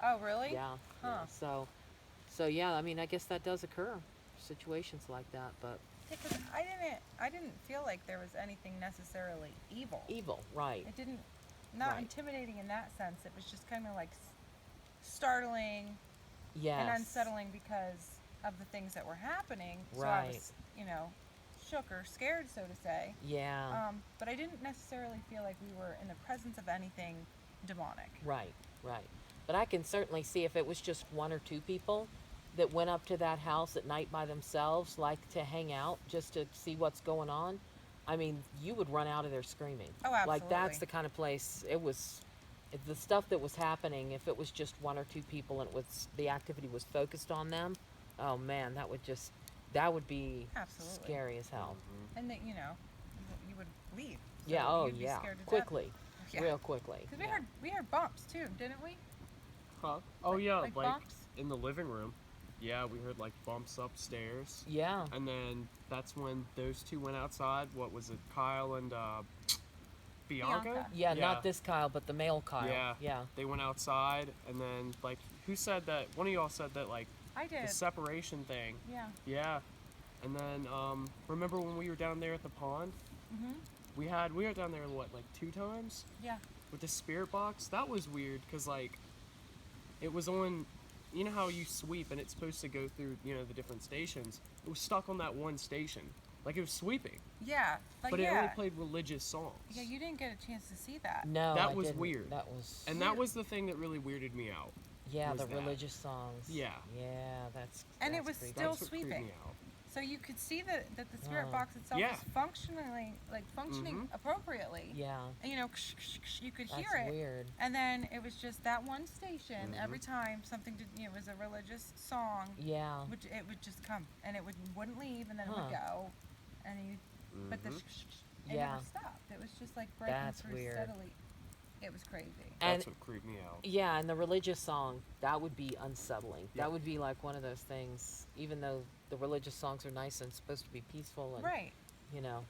Oh, really? Yeah. Huh. Yeah. So yeah. I mean, I guess that does occur, situations like that. But Yeah, 'cause I didn't feel like there was anything necessarily evil. evil, right? It didn't, not Right. intimidating in that sense. It was just kind of like startling Yes. and unsettling because of the things that were happening. So I Right. was, shook or scared, so to say. Yeah. But I didn't necessarily feel like we were in the presence of anything demonic. Right. Right. But I can certainly see if it was just one or two people that went up to that house at night by themselves, like to hang out just to see what's going on. I mean, you would run out of there screaming. Oh, Like that's absolutely. the kind of place it was. The stuff that was happening, if it was just one or two people and the activity was focused on them, oh man, that would be Absolutely. scary as hell. And that, you would leave. So Yeah. Oh you'd be yeah. scared to death. Quickly. Yeah. Real quickly. Because Yeah. we heard bumps too, didn't we? Huh? Oh yeah, like like bumps? in the living room. Yeah, we heard like bumps upstairs. Yeah. And then that's when those two went outside. What was it, Kyle and Bianca? Bianca. Yeah. Not this Kyle, but the male Kyle. Yeah. Yeah. They went outside, and then like, who said that? One of y'all said that like I did. the separation thing. Yeah. Yeah. And then remember when we were down there at the pond? Mhm. We were down there what, like 2 times Yeah. with the spirit box. That was weird because like it was on. You know how you sweep and it's supposed to go through, the different stations? It was stuck on that one station. Like it was sweeping. Yeah. Like, But yeah. it only played religious songs. Yeah, you didn't get a chance to see that. No. That I was didn't. weird. That was. And that was the thing that really weirded me out. Yeah, was the that. religious songs. Yeah. Yeah, that's. And it that's was creepy. Still That's what creeped sweeping. me out. So you could see that the spirit Oh. box itself Yeah. was functioning Mhm. appropriately. Yeah. And, you could That's hear it. weird. And then it was just that one station. Mhm. Every time something did, it was a religious song, Yeah. it would just come and it wouldn't leave, and then it would Huh. go, and but the Mhm. it Yeah. never stopped. It was just like breaking That's through weird. steadily. It was crazy. And That's what creeped me out. yeah, and the religious song, that would be unsettling. Yeah. That would be like one of those things, even though the religious songs are nice and supposed to be peaceful and Right.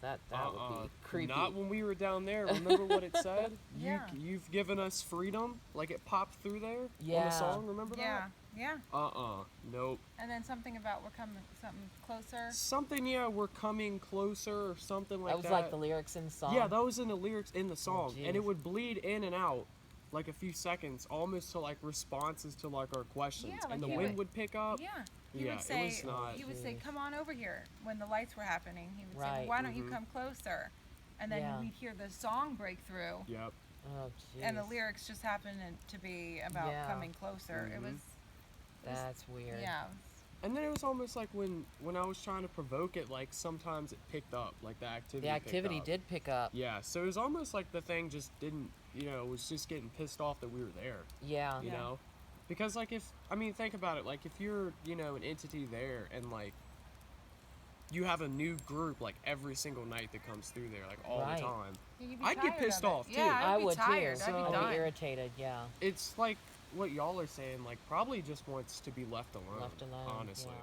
that would be creepy. Not when we were down there. Remember what it said? Yeah. You've given us freedom. Like it popped through there on Yeah. the song. Remember Yeah. Yeah. that? Nope. And then something about we're coming something closer. Something. Yeah, we're coming closer or something like that that. was like the lyrics in the song. Yeah, that was in the lyrics in the song, and jeez. it would bleed in and out like a few seconds, almost to like responses to like our questions, Yeah, like and the he wind would- would pick up. Yeah. He Yeah, would say, it was not. he would say, Jeez. "Come on over here." When the lights were happening, he would say, Right. well, "Why don't you Mhm. come closer?" And then Yeah. we'd hear the song break through, Yep. Oh, jeez. and the lyrics just happened to be about Yeah. coming closer. It Mhm. was, That's weird. yeah. And then it was almost like when I was trying to provoke it, like sometimes it picked up, like the activity. The activity picked up. did pick up. Yeah, so it was almost like the thing just didn't, was just getting pissed off that we were there. Yeah. You know, because like think about it, like if you're an entity there and like you have a new group like every single night that comes through there like all Right. the time, You'd be I'd get tired pissed of it. off, too. Yeah, I'd I be would tired. too. I'd be So- I'd dying. be irritated. Yeah. it's like what y'all are saying, like probably just wants to be left alone. Left alone. honestly. Yeah.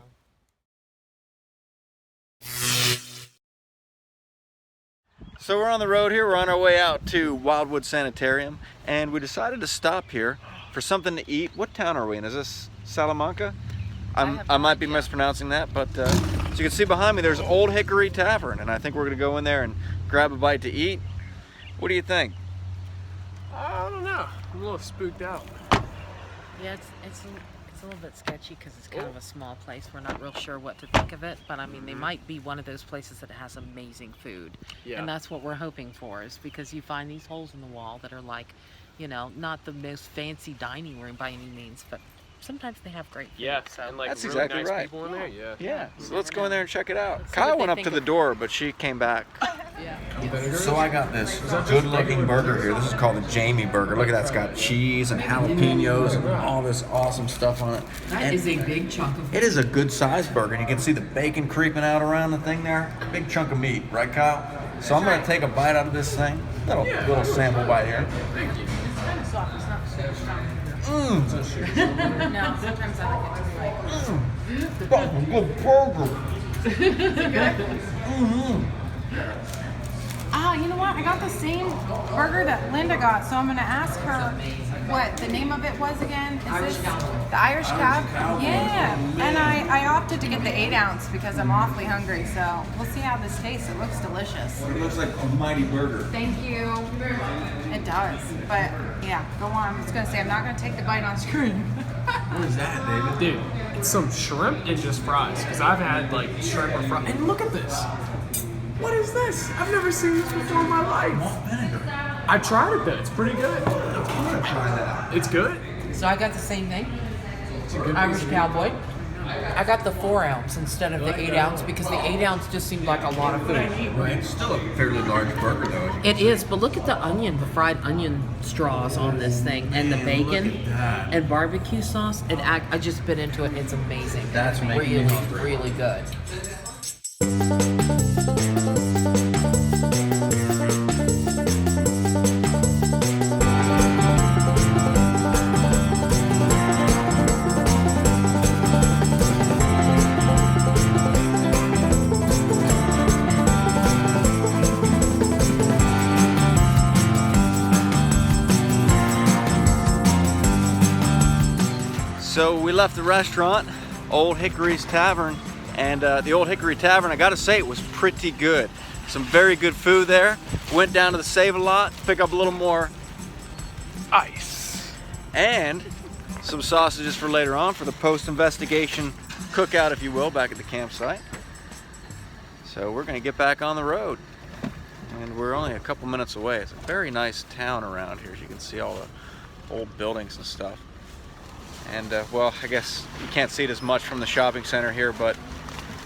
So we're on the road here. We're on our way out to Wildwood Sanitarium, and we decided to stop here for something to eat. What town are we in? Is this Salamanca? have I no might be idea. mispronouncing that, but so you can see behind me there's Old Hickory Tavern, and I think we're gonna go in there and grab a bite to eat. What do you think? I don't know. I'm a little spooked out. Yeah, it's a little bit sketchy because it's kind of a small place. We're not real sure what to think of it, but I mean, they might be one of those places that has amazing food. Yeah. And that's what we're hoping for, is because you find these holes in the wall that are like, not the most fancy dining room by any means, but sometimes they have great food. Yeah, So and like That's really exactly nice right. people in there. Yeah. Yeah, so let's go in there and check it out. Let's see Kyle what went they up to think the of- door, but she came back. yeah. So I got this good-looking burger here. This is called the Jamie Burger. Look at that. It's got cheese and jalapenos and all this awesome stuff on it. That is a big chunk of It is a good-sized burger. You can see the bacon creeping out around the thing there. Big chunk of meat, right, Kyle? So I'm gonna take a bite out of this thing. Little sample bite here. It's kind of soft. It's not so strong. Mmm. No, sometimes I like it to be like, That's a good burger. ah, You know what? I got the same burger that Linda got, so I'm gonna ask her what the name of it was again. Is this the Irish Cow? Yeah. And I opted to get the 8-ounce because I'm awfully hungry. So we'll see how this tastes. It looks delicious. It looks like a mighty burger. Thank you. It does. But yeah, go on. I was gonna say I'm not gonna take the bite on screen. What is that, David? Dude, it's some shrimp and just fries. Because I've had like shrimp or fries. And look at this. What is this? I've never seen this before in my life. Malt vinegar. I tried it though. It's pretty good. I want to try that. It's good. So I got the same thing. It's a good Irish piece of Cowboy. I got the 4-ounce instead of the 8-ounce because the 8-ounce just seemed like a lot of food. Right. It's still a fairly large burger though. as you It is, but look at the onion, the fried onion straws on this thing, and the Man, look bacon at that. and barbecue sauce. I just bit into it, and it's amazing. That's making me really, hungry. really good. So we left the restaurant, Old Hickory's Tavern, and the Old Hickory Tavern, I gotta say, it was pretty good. Some very good food there. Went down to the Save-A-Lot to pick up a little more ice. And some sausages for later on for the post-investigation cookout, if you will, back at the campsite. So we're gonna get back on the road. And we're only a couple minutes away. It's a very nice town around here, as you can see all the old buildings and stuff. And well, I guess you can't see it as much from the shopping center here, but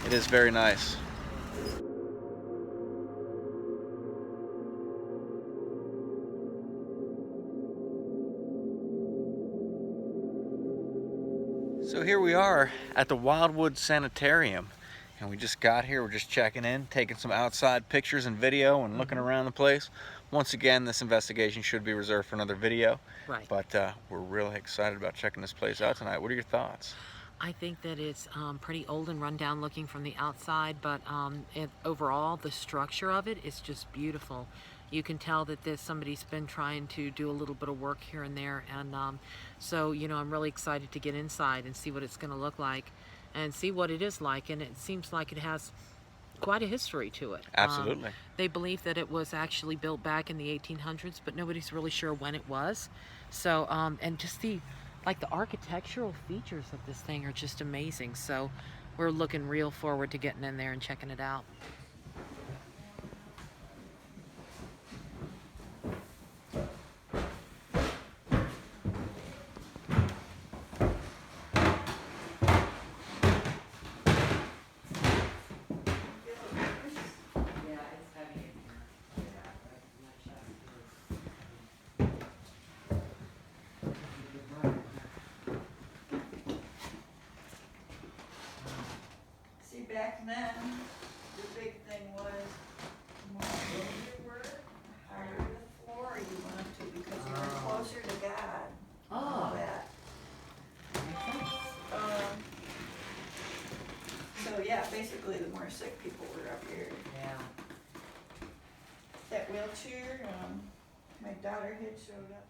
it is very nice. So here we are at the Wildwood Sanitarium, and we just got here. We're just checking in, taking some outside pictures and video and looking around the place. Once again, this investigation should be reserved for another video. Right. But we're really excited about checking this place out tonight. What are your thoughts? I think that it's pretty old and run down looking from the outside, but overall, the structure of it is just beautiful. You can tell that somebody's been trying to do a little bit of work here and there, and so, you know, I'm really excited to get inside and see what it's going to look like and see what it is like, and it seems like it has quite a history to it. Absolutely. They believe that it was actually built back in the 1800s, but nobody's really sure when it was. So, and just the architectural features of this thing are just amazing. So we're looking real forward to getting in there and checking it out. Back then, the big thing was the more you were, the higher the floor you went to because you were closer to God. All that. So yeah, basically the more sick people were up here. Yeah. That wheelchair, my daughter had showed up.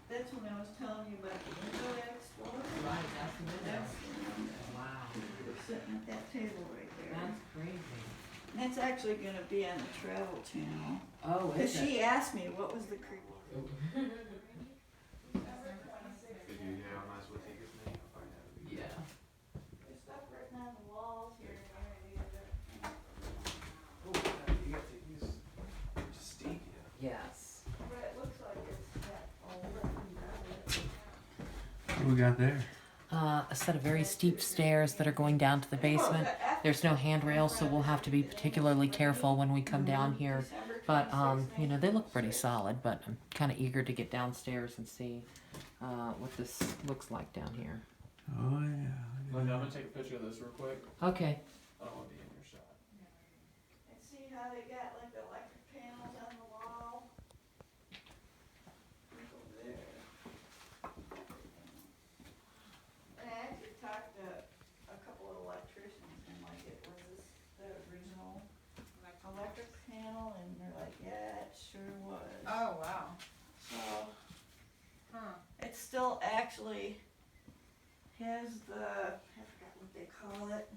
That's when I was telling you about the window I explored. Right, that's the window. That's the window. Wow. We were sitting at that table right there. That's crazy. That's actually going to be on the Travel Channel. Oh, Because she asked me what was the creek. Yeah. There's stuff written on the walls here and Yes. but it looks like it's that old. What do we got there? A set of very steep stairs that are going down to the basement. There's no handrails, so we'll have to be particularly careful when we come down here. But, you know, they look pretty solid, but I'm kind of eager to get downstairs and see what this looks like down here. Oh yeah. Linda, I'm gonna take a picture of this real quick. Okay. I don't want to be in your shot. And see how they got like the electric panels on the wall? Look over there. And I actually talked to a couple of electricians and like it was the original electric panel and they're like, yeah, it sure was. Oh, wow. So, Huh. it still actually has the, I forgot what they call it,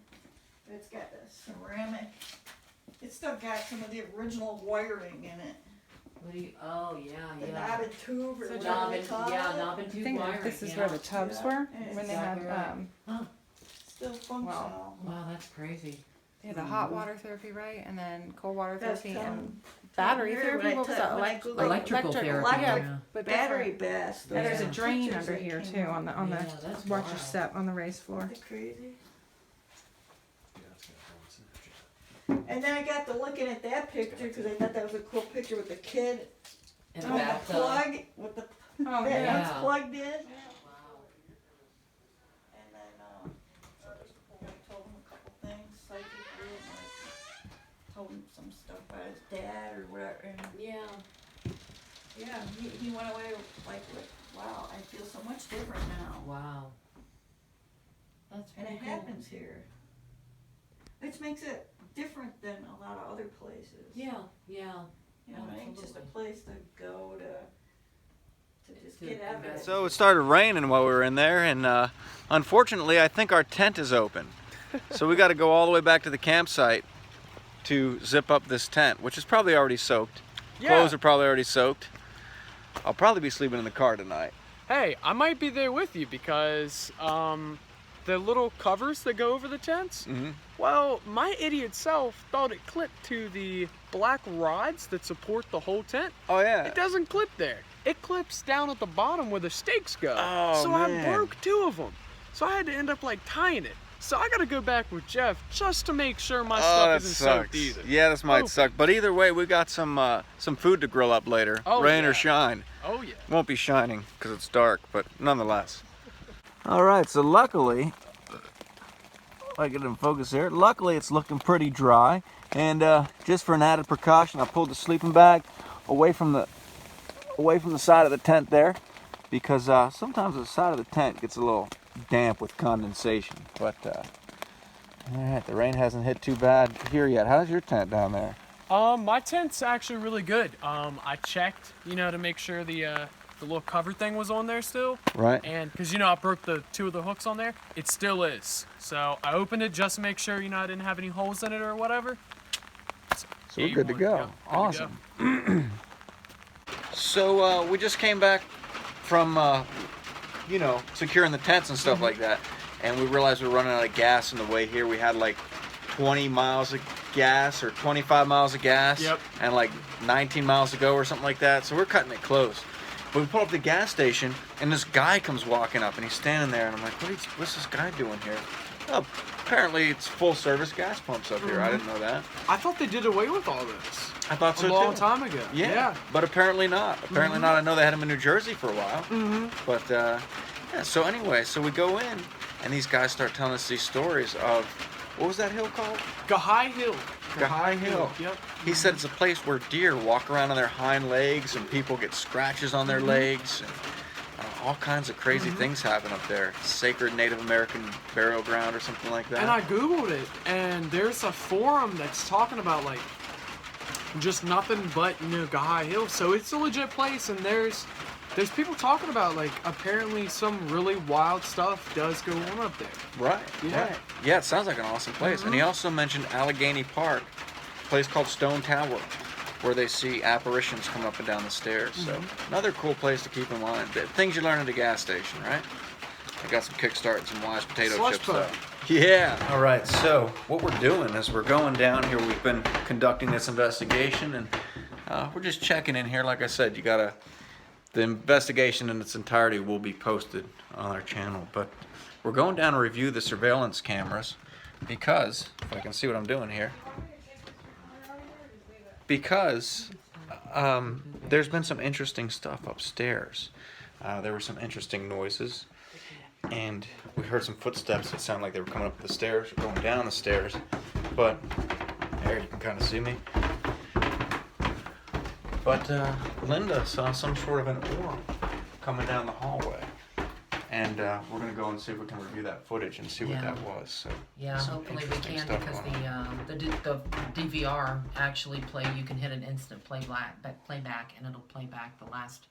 but it's got the ceramic, it's still got some of the original wiring in it. What do you? Oh yeah, The yeah. knotted tube or So whatever Knob they and call yeah, it. knob and I tube think wiring. this is yeah. where the tubs Yeah. were Yeah, when they exactly had right. Still functional. Wow, that's crazy. they had the hot water therapy, right? And then cold water That's therapy telling- and battery here therapy. when I What was took- that? when I Googled Electrical therapy. electric Yeah. But battery different. bass. And there's Yeah. a drain pictures under that here came too up. on the Yeah, that's watch your wild. step on the raised floor. Isn't that crazy? And then I got to looking at that picture because I thought that was a cool picture with the kid And with the the bathtub. plug with the Oh that yeah. nuts plugged in. Wow. And then I told him a couple things, psychically, and like told him some stuff about his dad or whatever. And Yeah. yeah, he went away like, wow, I feel so much different now. Wow. That's And pretty it cool. happens here, which makes it different than a lot of other places. Yeah, yeah. You know, it ain't just a Absolutely. place to go to just To get out of it. invest. So it started raining while we were in there, and unfortunately, I think our tent is open. So we got to go all the way back to the campsite to zip up this tent, which is probably already soaked. Yeah. Clothes are probably already soaked. I'll probably be sleeping in the car tonight. Hey, I might be there with you because the little covers that go over the tents, well, my idiot self thought it clipped to the black rods that support the whole tent. Oh yeah. It doesn't clip there. It clips down at the bottom where the stakes go. Oh, so I man. broke 2 of them. So I had to end up like tying it. So I gotta go back with Jeff just to make sure my stuff that isn't soaked sucks. either. Yeah, this might Oh. suck. But either way, we got some food to grill up later, Oh, rain or yeah. shine. Oh yeah. Won't be shining because it's dark, but nonetheless. All right, so luckily, if I get it in focus here, luckily it's looking pretty dry. And just for an added precaution, I pulled the sleeping bag away from the side of the tent there, because sometimes the side of the tent gets a little damp with condensation. But all right, the rain hasn't hit too bad here yet. How's your tent down there? My tent's actually really good. I checked, to make sure the little cover thing was on there still. Right. And because I broke the 2 of the hooks on there, it still is. So I opened it just to make sure, I didn't have any holes in it or whatever. So we're good to go. Yep, good to Awesome. So we just came back from, securing the tents and stuff like that, and we realized we were running out of gas on the way here. We had like 20 miles of gas or 25 miles of gas, Yep. and like 19 miles to go or something like that. So we're cutting it close. But we pull up to the gas station, and this guy comes walking up, and he's standing there, and I'm like, what's this guy doing here? Oh, apparently it's full service gas pumps up here. I didn't know that. I thought they did away with all this I thought so a long too. time ago. Yeah, but apparently not. Apparently not. I know they had them in New Jersey for a while. But yeah. So anyway, so we go in, and these guys start telling us these stories of, what was that hill called? Gahai Hill. Gahai Hill. Yep. He said it's a place where deer walk around on their hind legs, and people get scratches on their legs, and all kinds of crazy things happen up there. Sacred Native American burial ground or something like that. And I Googled it, and there's a forum that's talking about, like, just nothing but, Gahai Hill. So it's a legit place, and there's people talking about, like, apparently some really wild stuff does go on up there. Right. Yeah. Right. Yeah, it sounds like an awesome place. And he also mentioned Allegheny Park, a place called Stone Tower, where they see apparitions come up and down the stairs. So another cool place to keep in mind. The things you learn at a gas station, right? I got some Kickstart and some Wise potato Slush chips. pudding. Yeah. All right. So what we're doing is we're going down here. We've been conducting this investigation, and we're just checking in here. Like I said, the investigation in its entirety will be posted on our channel. But we're going down to review the surveillance cameras because, if I can see what I'm doing here, because there's been some interesting stuff upstairs. There were some interesting noises, and we heard some footsteps that sounded like they were coming up the stairs or going down the stairs. But there, you can kind of see me. But Linda saw some sort of an orb coming down the hallway, And we're gonna go and see if we can review that footage and see what Yeah. that was. So Yeah, some hopefully we interesting can stuff because going on. the DVR actually you can hit an instant playback, and it'll play back the last,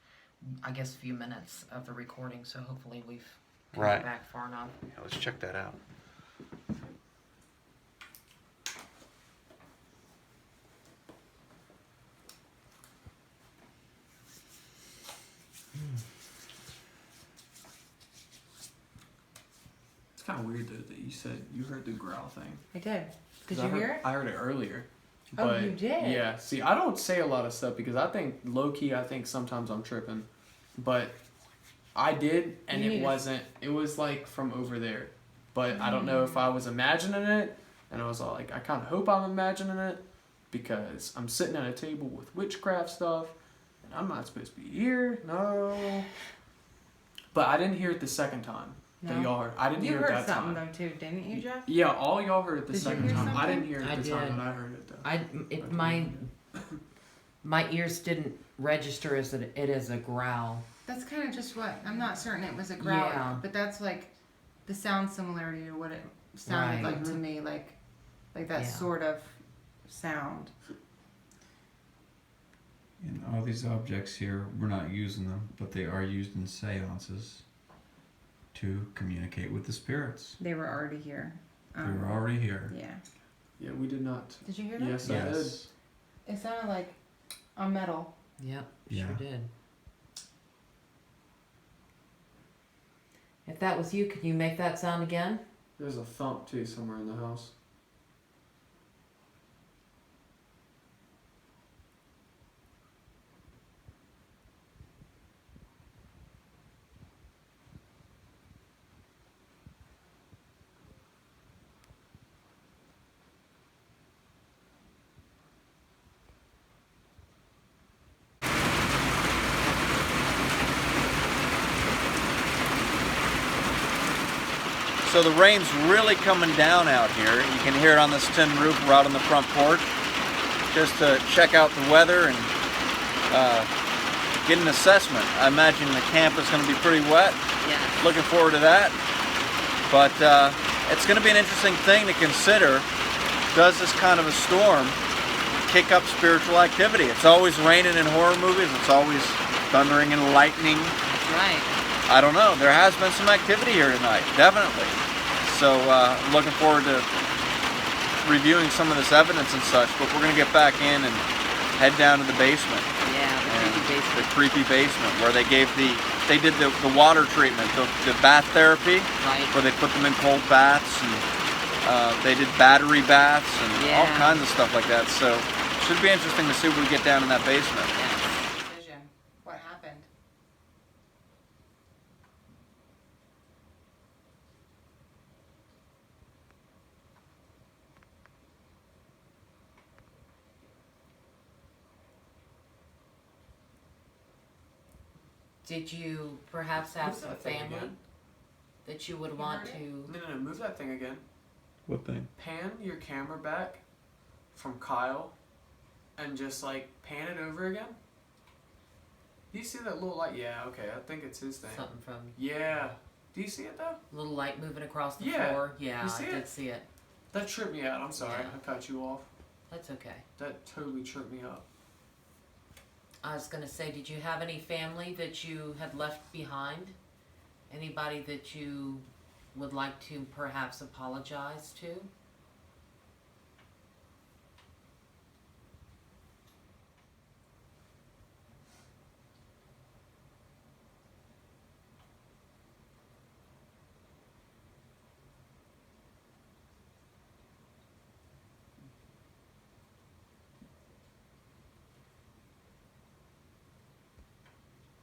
I guess, few minutes of the recording. So hopefully we've got Right. it back far enough. Yeah, let's check that out. It's kind of weird though that you said you heard the growl thing. I did. Did 'Cause you hear it? I heard it earlier. Oh, But you did? Yeah. See, I don't say a lot of stuff because I think low key. I think sometimes I'm tripping, but I did, and You it need to- wasn't. It was like from over there, but I don't know if I was imagining it, and I was all like, I kind of hope I'm imagining it because I'm sitting at a table with witchcraft stuff, and I'm not supposed to be here. No. But I didn't hear it the second time that No? y'all heard. I didn't You hear it heard that something time. though too, didn't you, Jeff? Yeah, all y'all heard it the Did you second hear time. I something? didn't hear it I the time did. that I heard it though. My ears didn't register as it is a growl. That's kind of just what I'm not certain it was a growl, Yeah. but that's like the sound similarity to what it sounded Right. like to me, like that Yeah. sort of sound. And all these objects here, we're not using them, but they are used in seances to communicate with the spirits. They were already here. They were already here. Yeah. Yeah, we did not. Did you hear that? Yes, I did. Yes. It sounded like a metal. Yep, Yeah. sure did. If that was you, could you make that sound again? There's a thump too somewhere in the house. So the rain's really coming down out here. You can hear it on this tin roof. We're out on the front porch just to check out the weather and get an assessment. I imagine the camp is going to be pretty wet. Yeah. Looking forward to that. But it's going to be an interesting thing to consider. Does this kind of a storm kick up spiritual activity? It's always raining in horror movies. It's always thundering and lightning. That's right. I don't know. There has been some activity here tonight, definitely. So looking forward to reviewing some of this evidence and such, but we're going to get back in and head down to the basement. Yeah, The creepy basement where they did the water treatment, the bath therapy, Right. where they put them in cold baths, and they did battery baths and all Yeah. kinds of stuff like that. So it should be interesting to see what we get down in that basement. Vision. What happened? Did you perhaps have What's some that thing family again? that you would You want heard it? to? No, move that thing again. What thing? Pan your camera back from Kyle and just like pan it over again. Do you see that little light? Yeah, okay, I think it's his thing. Something from Yeah. Do you see it though? little light moving across the Yeah. floor. Yeah, You see I did it? see it. That tripped me out. I'm sorry, Yeah. I cut you off. That's okay. That totally tripped me up. I was gonna say, did you have any family that you had left behind? Anybody that you would like to perhaps apologize to?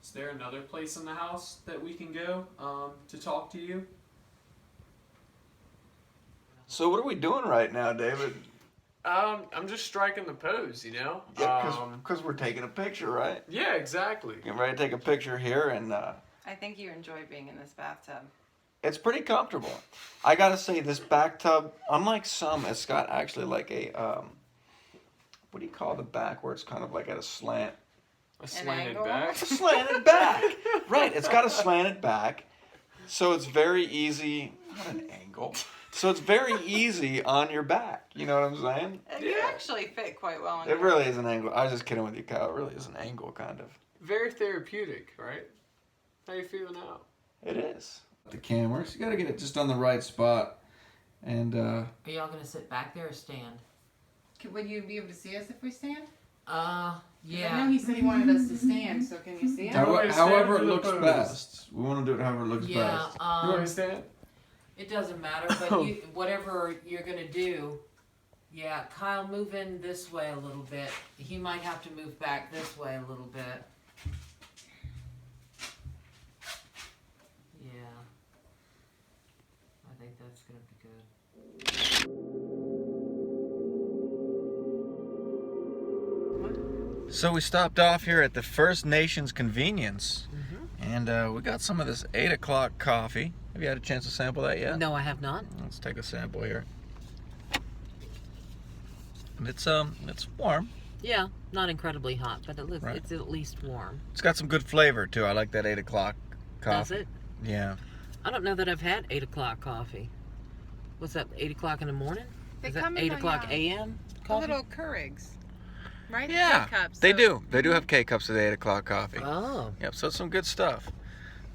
Is there another place in the house that we can go to talk to you? So what are we doing right now, David? I'm just striking the pose, you know? Because we're taking a picture, right? Yeah, exactly. Getting ready to take a picture here, and I think you enjoy being in this bathtub. it's pretty comfortable. I gotta say, this bathtub, unlike some, it's got actually like a what do you call the back where it's kind of like at a slant? A slanted angle? back. It's a slanted back. Right, it's got a slanted back. So it's very easy. Not an angle. So it's very easy on your back. You know what I'm saying? You actually fit quite well. It really is an angle. I was just kidding with you, Kyle. It really is an angle, kind of. Very therapeutic, right? How you feeling now? It is. The cameras, you got to get it just on the right spot. And Are y'all gonna sit back there or stand? Would you be able to see us if we stand? Yeah. I know he said he wanted us to stand, so can you see us? however it for the looks photos. best. We want to do it however it looks best. You understand? It doesn't matter, but whatever you're gonna do, yeah, Kyle, move in this way a little bit. He might have to move back this way a little bit. Yeah. I think that's gonna be good. So we stopped off here at the First Nations Convenience, and we got some of this 8 o'clock coffee. Have you had a chance to sample that yet? No, I have not. Let's take a sample here. And it's warm. Yeah, not incredibly hot, but it looks, Right. it's at least warm. It's got some good flavor too. I like that 8 o'clock coffee. Does it? Yeah. I don't know that I've had 8 o'clock coffee. What's that, 8 o'clock in the morning? They Is that come in 8 the, o'clock yeah, a.m. The coffee? little Keurigs, right? Yeah. K-cups, They so- do. They do have K-cups of the 8 o'clock coffee. Oh. Yep, so it's some good stuff.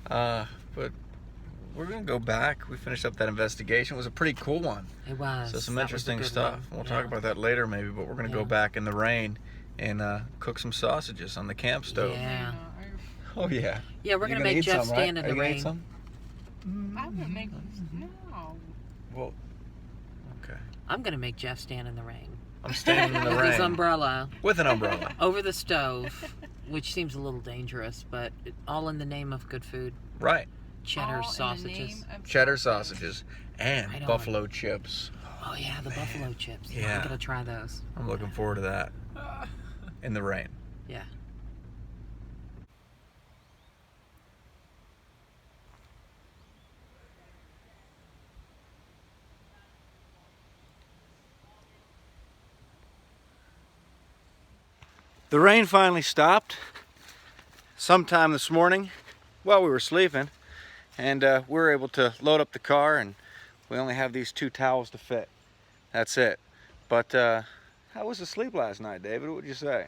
But we're gonna go back. We finished up that investigation. It was a pretty cool one. It was. So some That was a interesting good stuff. one. We'll Yeah. talk about that later maybe, but we're gonna go Yeah. back in the rain and cook some sausages on the camp stove. Yeah. Oh yeah. Yeah, we're You're gonna make eat Jeff some, right? stand in Are the you gonna eat rain. some? I would make no. Well, okay. I'm gonna make Jeff stand in the rain. I'm standing in the With his rain umbrella with an umbrella. over the stove, which seems a little dangerous, but all in the name of good food. Right. Cheddar All in the sausages. name of Cheddar sausage. sausages I and know. buffalo chips. Oh yeah, the buffalo chips. Yeah. I'm gonna try those. I'm looking forward to that. In the rain. Yeah. The rain finally stopped sometime this morning while we were sleeping, and we were able to load up the car, and we only have these 2 towels to fit. That's it. But how was the sleep last night, David? What would you say?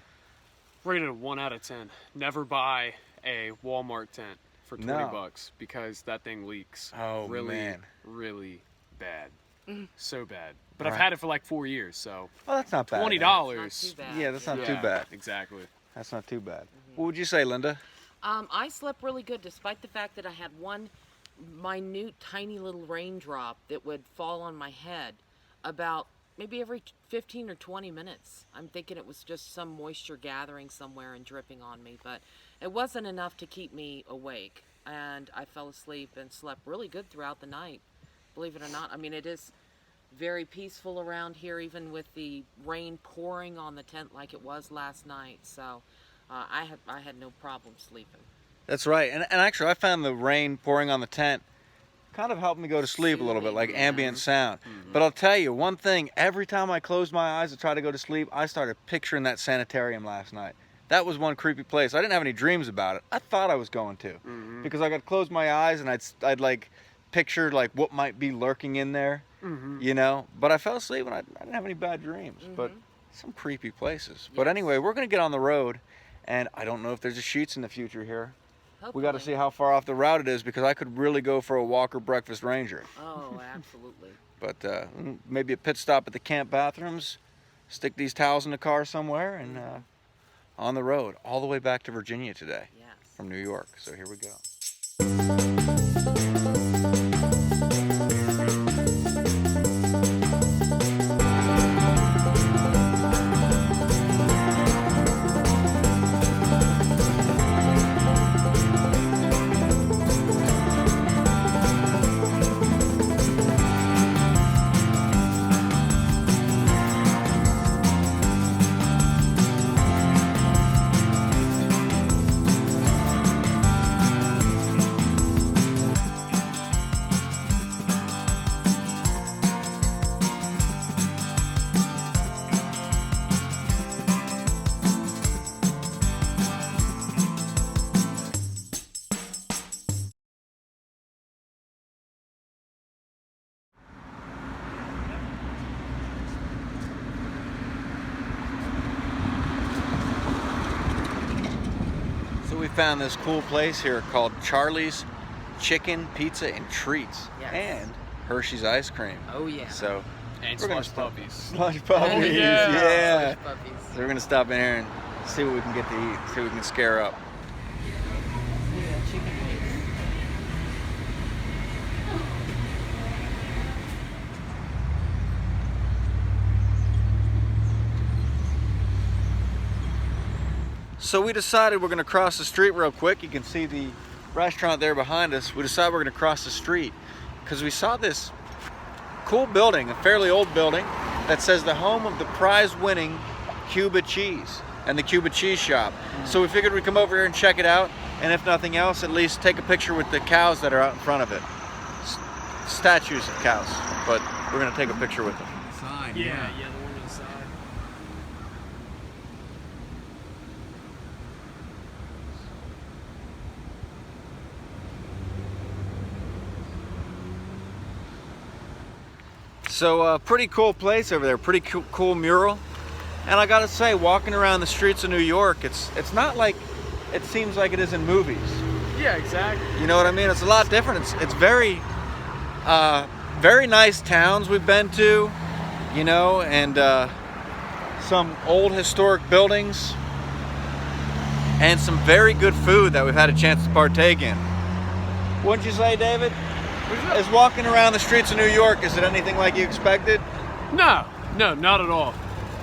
Rated a 1 out of 10. Never buy a Walmart tent for 20 No. bucks because that thing leaks. Oh, really, man. really bad. So bad. But I've Right. had it for like 4 years, so Well, that's not bad. $20. Not too bad. Yeah, that's not Yeah, too bad. Exactly. That's not too bad. What would you say, Linda? I slept really good despite the fact that I had one minute, tiny little raindrop that would fall on my head about maybe every 15 or 20 minutes. I'm thinking it was just some moisture gathering somewhere and dripping on me, but it wasn't enough to keep me awake. And I fell asleep and slept really good throughout the night, believe it or not. I mean, it is very peaceful around here, even with the rain pouring on the tent like it was last night. So I had no problem sleeping. That's right. And actually, I found the rain pouring on the tent kind of helped me go to sleep a little bit, like ambient sound. But I'll tell you one thing, every time I closed my eyes to try to go to sleep, I started picturing that sanitarium last night. That was one creepy place. I didn't have any dreams about it. I thought I was going to, because I got close my eyes and I'd like picture like what might be lurking in there, you know. But I fell asleep and I didn't have any bad dreams. But some creepy places. But anyway, we're gonna get on the road, and I don't know if there's a Sheets in the future here. We got to see how far off the route it is, because I could really go for a Walker Breakfast Ranger. Oh, absolutely. But maybe a pit stop at the camp bathrooms, stick these towels in the car somewhere, and on the road all the way back to Virginia today Yes. from New York. So here we go. found this cool place here called Charlie's Chicken, Pizza, and Treats. Yes. And Hershey's Ice Cream. Oh yeah. So, And we're gonna slush stop- puppies. Slush puppies, yeah. yeah. Slush puppies. So we're gonna stop in here and see what we can get to eat, see what we can scare up. Yeah, chicken wings. So we decided we're gonna cross the street real quick. You can see the restaurant there behind us. We decided we're gonna cross the street because we saw this cool building, a fairly old building, that says the home of the prize-winning Cuba cheese and the Cuba cheese shop. So we figured we'd come over here and check it out, and if nothing else, at least take a picture with the cows that are out in front of it. Statues of cows, but we're gonna take a picture with them. Sign, Yeah, the one on the side. So pretty cool place over there, pretty cool mural. And I gotta say, walking around the streets of New York, it's not like it seems like it is in movies. Yeah, exactly. You know what I mean? It's a lot different. It's very, very nice towns we've been to, you know, and some old historic buildings, and some very good food that we've had a chance to partake in. Wouldn't you say, David? Is walking around the streets of New York, is it anything like you expected? No, not at all.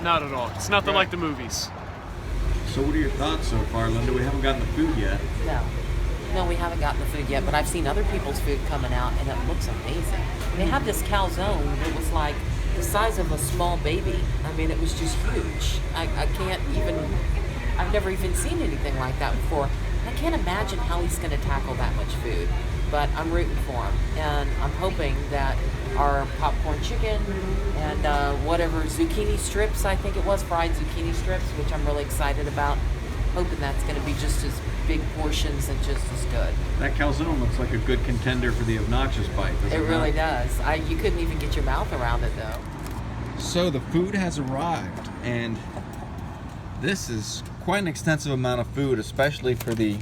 Not at all. It's nothing like the movies. So what are your thoughts so far, Linda? We haven't gotten the food yet. No, we haven't gotten the food yet, but I've seen other people's food coming out, and it looks amazing. They had this calzone that was like the size of a small baby. I mean, it was just huge. I can't even, I've never even seen anything like that before. I can't imagine how he's going to tackle that much food, but I'm rooting for him, and I'm hoping that our popcorn chicken and whatever zucchini strips, I think it was, fried zucchini strips, which I'm really excited about, hoping that's going to be just as big portions and just as good. That calzone looks like a good contender for the obnoxious bite, doesn't It it? really does. You couldn't even get your mouth around it, though. So the food has arrived, and this is quite an extensive amount of food, especially for the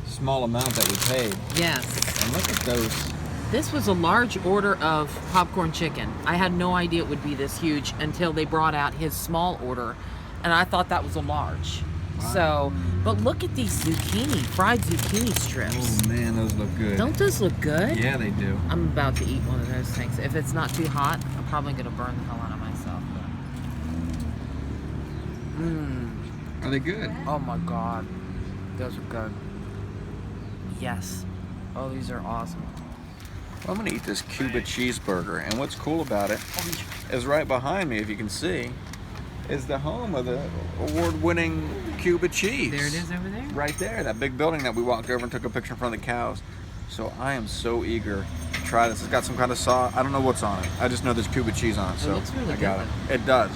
small amount that we paid. Yes. And look at those. This was a large order of popcorn chicken. I had no idea it would be this huge until they brought out his small order, and I thought that was a large. Wow. So, but look at these zucchini, fried zucchini strips. Oh man, those look good. Don't those look good? Yeah, they do. I'm about to eat one of those things. If it's not too hot, I'm probably going to burn the hell out of myself. Are they good? Oh my God. Those are good. Yes. Oh, these are awesome. Well, I'm gonna eat this Cuba cheeseburger, and what's cool about it is right behind me, if you can see, is the home of the award-winning Cuba cheese. There it is over there? Right there, that big building that we walked over and took a picture in front of the cows. So I am so eager to try this. It's got some kind of sauce. I don't know what's on it. I just know there's Cuba cheese on it, so looks really I got good. it. It does.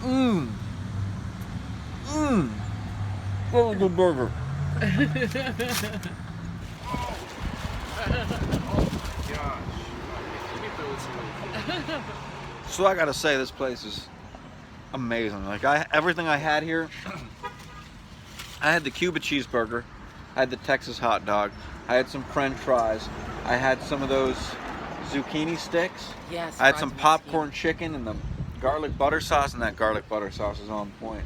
Mmm. Mmm. What a good burger. So I gotta say, this place is amazing. Like everything I had here, I had the Cuba cheeseburger, I had the Texas hot dog, I had some French fries, I had some of those zucchini sticks, Yes. I had fried some zucchini. popcorn chicken and the garlic butter sauce, and that garlic butter sauce is on point.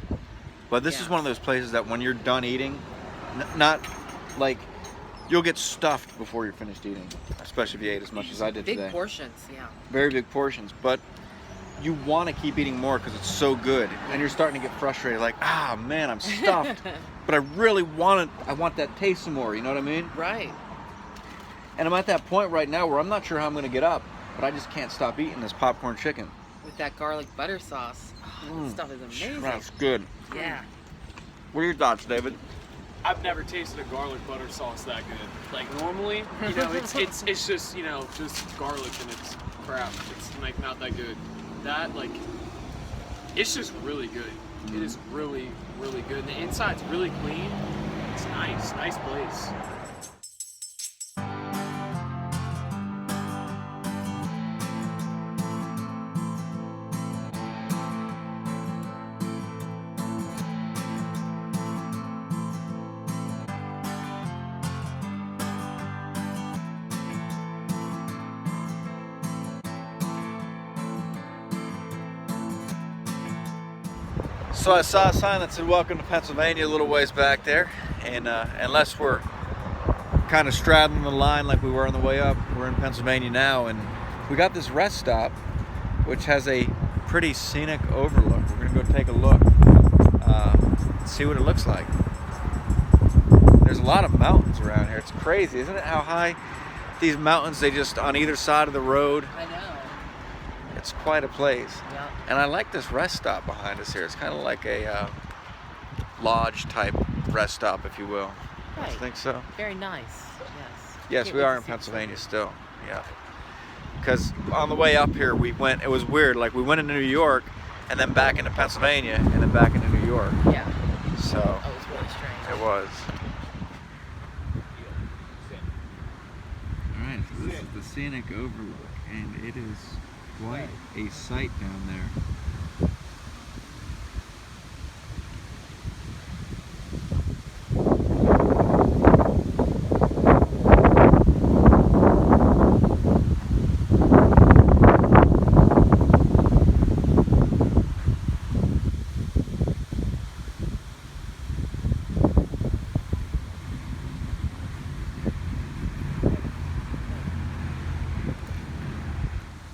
But this is Yes. one of those places that when you're done eating, not like you'll get stuffed before you're finished eating, especially if you ate as much as I did Big today. portions, yeah. Very big portions, but you want to keep eating more because it's so good, and you're starting to get frustrated, like, ah man, I'm stuffed, but I really want it. I want that taste some more, you know what I mean? Right. And I'm at that point right now where I'm not sure how I'm going to get up, but I just can't stop eating this popcorn chicken. With that garlic butter sauce. Oh, that stuff is amazing. That's good. Yeah. What are your thoughts, David? I've never tasted a garlic butter sauce that good. Like normally, you know, it's just, you know, just garlic and it's crap. It's like not that good. That like, it's just really good. It is really, really good. And the inside's really clean. It's nice place. So I saw a sign that said "Welcome to Pennsylvania" a little ways back there, and unless we're kind of straddling the line like we were on the way up, we're in Pennsylvania now, and we got this rest stop, which has a pretty scenic overlook. We're gonna go take a look, see what it looks like. There's a lot of mountains around here. It's crazy, isn't it? How high these mountains, they just on either side of the road. I know. It's quite a place. Yeah. And I like this rest stop behind us here. It's kind of like a lodge type rest stop, if you will. Right. I think so. Very nice. Yes. Yes, Can't we wait are to in see Pennsylvania still. Yeah. Because on the way up here, it was weird. Like we went into New York and then back into Pennsylvania and then back into New York. Yeah. So Oh, it's really strange. it was. All right, so this is the scenic overlook, and it is quite a sight down there.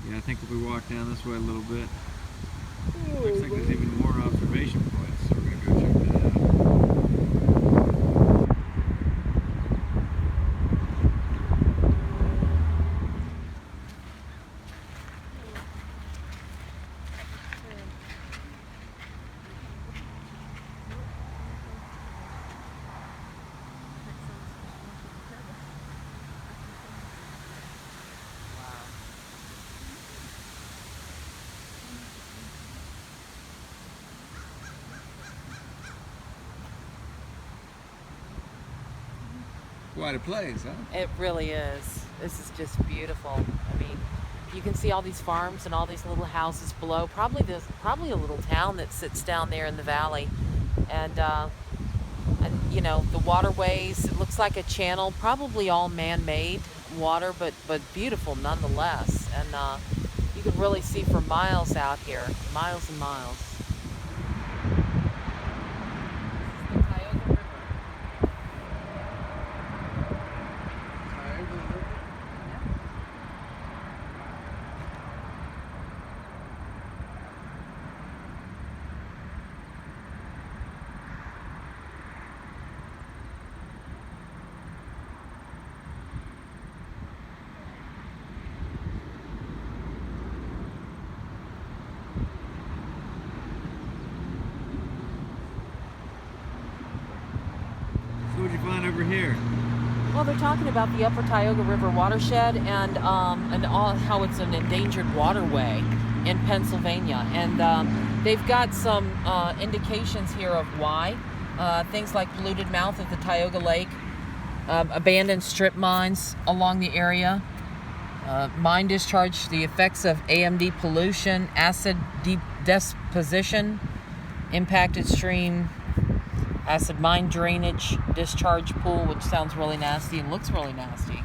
Yeah, I think if we walk down this way a little bit, looks like there's even more observation points, so we're gonna go check that out. Quite a place, huh? It really is. This is just beautiful. I mean, you can see all these farms and all these little houses below. Probably a little town that sits down there in the valley, and you know, the waterways. It looks like a channel, probably all man-made water, but beautiful nonetheless. And you can really see for miles out here, miles and miles. So what'd you find over here? Well, they're talking about the Upper Tioga River watershed and all, how it's an endangered waterway in Pennsylvania. And they've got some indications here of why. Things like polluted mouth of the Tioga Lake, abandoned strip mines along the area, mine discharge, the effects of AMD pollution, acid deposition, impacted stream, acid mine drainage, discharge pool, which sounds really nasty and looks really nasty.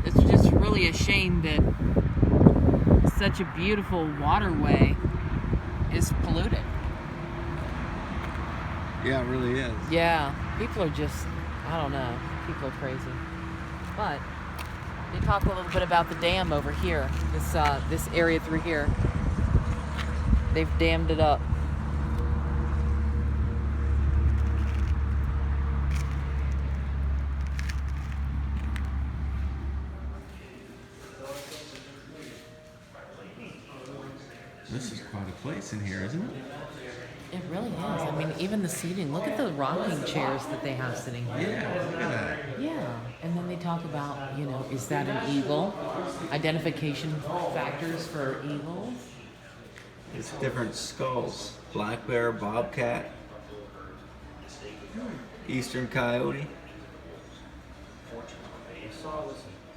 It's just really a shame that such a beautiful waterway is polluted. Yeah, it really is. Yeah, people are just, I don't know, people are crazy. But they talk a little bit about the dam over here, this area through here. They've dammed it up. This is quite a place in here, isn't it? It really is. I mean, even the seating. Look at the rocking chairs that they have sitting here. Yeah, look at that. Yeah. And then they talk about, you know, is that an eagle? Identification factors for eagles. It's different skulls. Black bear, bobcat, eastern coyote.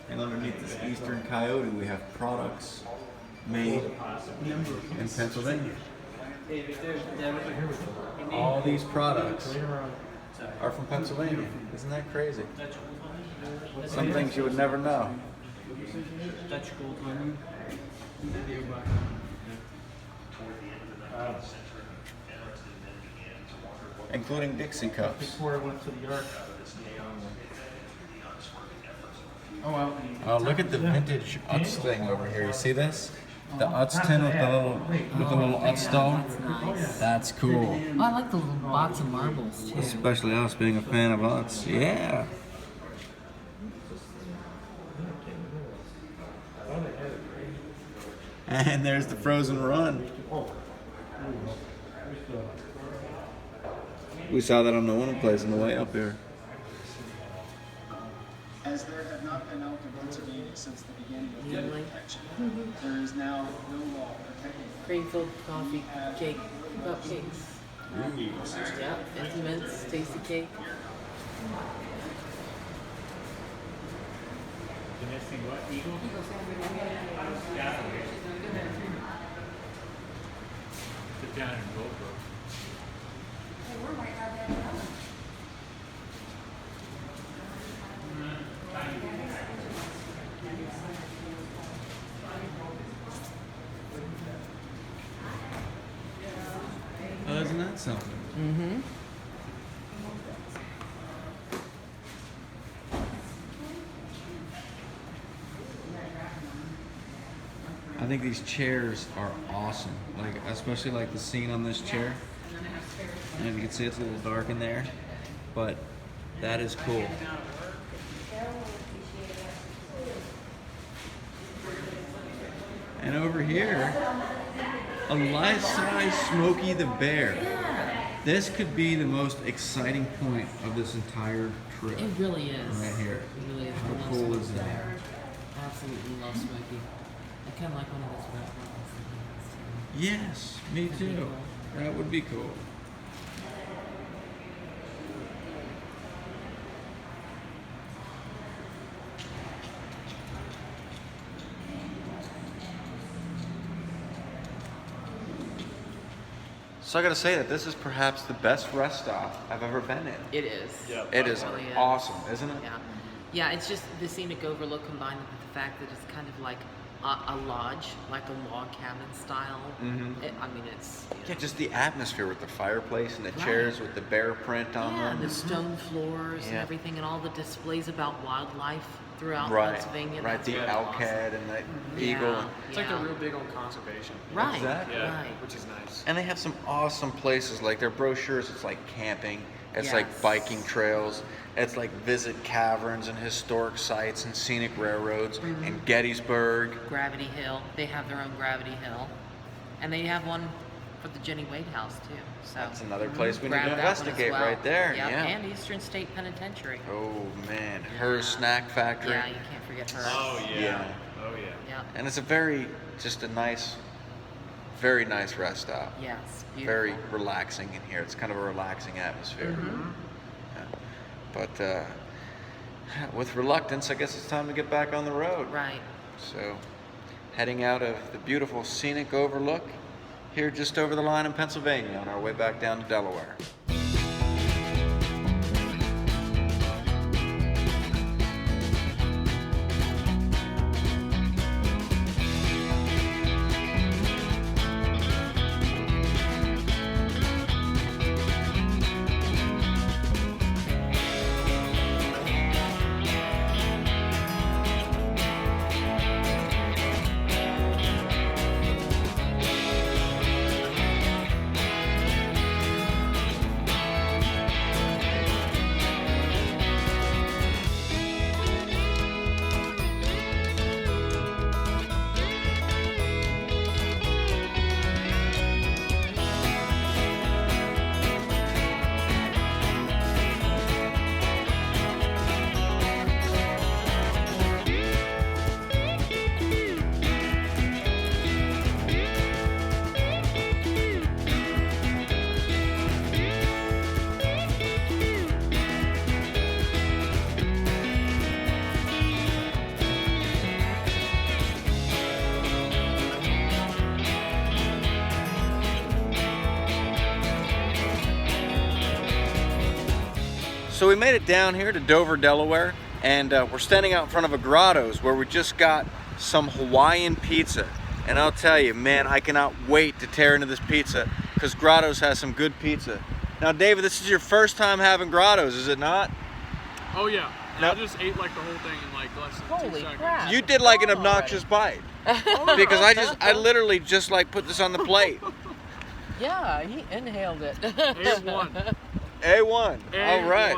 And underneath this eastern coyote, we have products made in Pennsylvania. All these products are from Pennsylvania. Isn't that crazy? Some things you would never know. including Dixie cups. Before I went to the yard. Oh, look at the vintage Utz thing over here. You see this? The Utz tin with the little Utz doll. Nice. That's cool. Oh, I like the little box of marbles too. Especially us being a fan of Utz. Yeah. And there's the Frozen Run. We saw that on the one place on the way up here. As there have not been elk in Pennsylvania since the beginning of deer protection, there is now no law protecting them. Cream-filled coffee cake cupcakes. Yeah, Intimates, tasty cake. Sit down and go for it. Oh, isn't that something? Mm-hmm. I think these chairs are awesome. Like, especially like the scene on this chair. And you can see it's a little dark in there, but that is cool. And over here, a life-size Smokey the Bear. This could be the most exciting point of this entire trip. It really is. Right here. It really is. How cool is that? Absolutely love Smokey. I kind of like one of those red ones. Yes, me too. That would be cool. So I gotta say that this is perhaps the best rest stop I've ever been in. It is. Yeah. It is really is. awesome, isn't it? Yeah. Yeah, it's just the scenic overlook combined with the fact that it's kind of like a lodge, like a log cabin style. Mhm. I mean, it's... you know, Yeah, just the atmosphere with the fireplace and the Right. chairs with the bear print on yeah, them. the stone floors and Yeah. everything, and all the displays about wildlife throughout Right, Pennsylvania. right. That's The really elk awesome. head and the Yeah, eagle. It's like they're yeah. real big on conservation. Right, Exactly. Yeah, right. which is nice. And they have some awesome places, like their brochures, it's like camping, it's like Yes. biking trails, it's like visit caverns and historic sites and scenic railroads Mm-hmm. in Gettysburg. Gravity Hill. They have their own Gravity Hill. And they have one for the Jenny Wade House, too. So That's another place we need grab to that one as investigate well. right there. Yep, Yeah. and Eastern State Penitentiary. Oh man, her snack factory. Yeah, you can't forget her. Oh yeah. Yeah. Oh yeah. Yeah. And it's a just a nice, very nice rest stop. Yes. Very Beautiful. relaxing in here. It's kind of a relaxing atmosphere. Mhm. Yeah. But with reluctance, I guess it's time to get back on the road. Right. So, heading out of the beautiful scenic overlook here just over the line in Pennsylvania on our way back down to Delaware. So we made it down here to Dover, Delaware, and we're standing out in front of a Grotto's where we just got some Hawaiian pizza. And I'll tell you, man, I cannot wait to tear into this pizza because Grotto's has some good pizza. Now, David, this is your first time having grottos, is it not? Oh yeah. And Nope. I just ate like the whole thing in like less than 2 Holy seconds. crap. You did like an Oh, obnoxious bite. Because I literally just like put this on the plate. Yeah, he inhaled it. A1. A1. All right.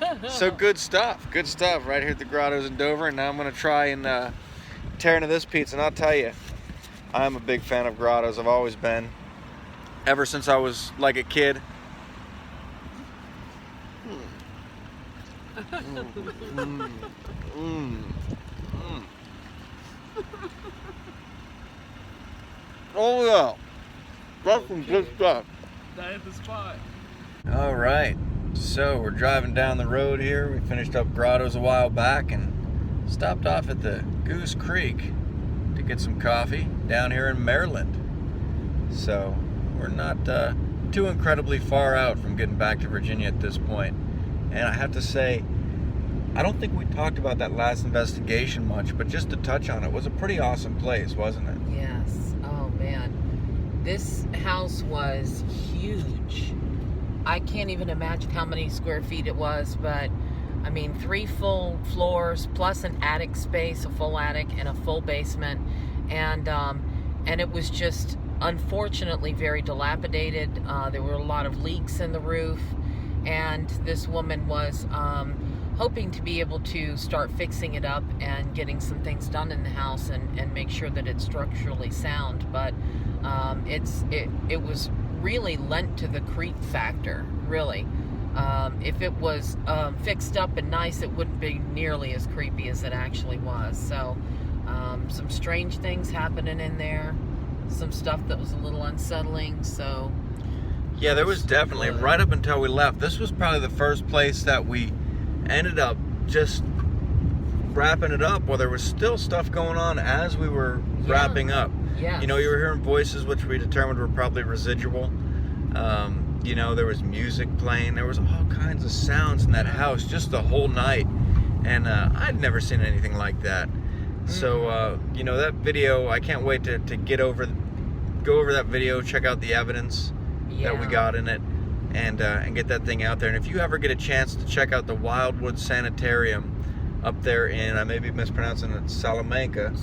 A1. So good stuff. Good stuff right here at the grottos in Dover. And now I'm going to try and tear into this pizza. And I'll tell you, I'm a big fan of grottos. I've always been. Ever since I was like a kid. Oh yeah, that's some good stuff. That hit the spot. All right, so we're driving down the road here. We finished up grottos a while back and stopped off at the Goose Creek to get some coffee down here in Maryland. So we're not too incredibly far out from getting back to Virginia at this point. And I have to say, I don't think we talked about that last investigation much, but just to touch on it, was a pretty awesome place, wasn't it? Yes. Oh man, this house was huge. I can't even imagine how many square feet it was, but I mean 3 full floors plus an attic space, a full attic and a full basement, and it was just unfortunately very dilapidated. There were a lot of leaks in the roof, and this woman was hoping to be able to start fixing it up and getting some things done in the house and make sure that it's structurally sound, but it was really lent to the creep factor, really. If it was fixed up and nice, it wouldn't be nearly as creepy as it actually was. So some strange things happening in there, some stuff that was a little unsettling. So yeah, there was definitely, right up until we left, this was probably the first place that we ended up just wrapping it up while there was still stuff going on as we were wrapping up. Yes. You know, you were hearing voices which we determined were probably residual. You know, there was music playing. There was all kinds of sounds in that house just the whole night. And I'd never seen anything like that. So, you know, that video, I can't wait to go over that video, check out the evidence that we got in it, and get that thing out there. And if you ever get a chance to check out the Wildwood Sanitarium up there in, I may be mispronouncing it, Salamanca,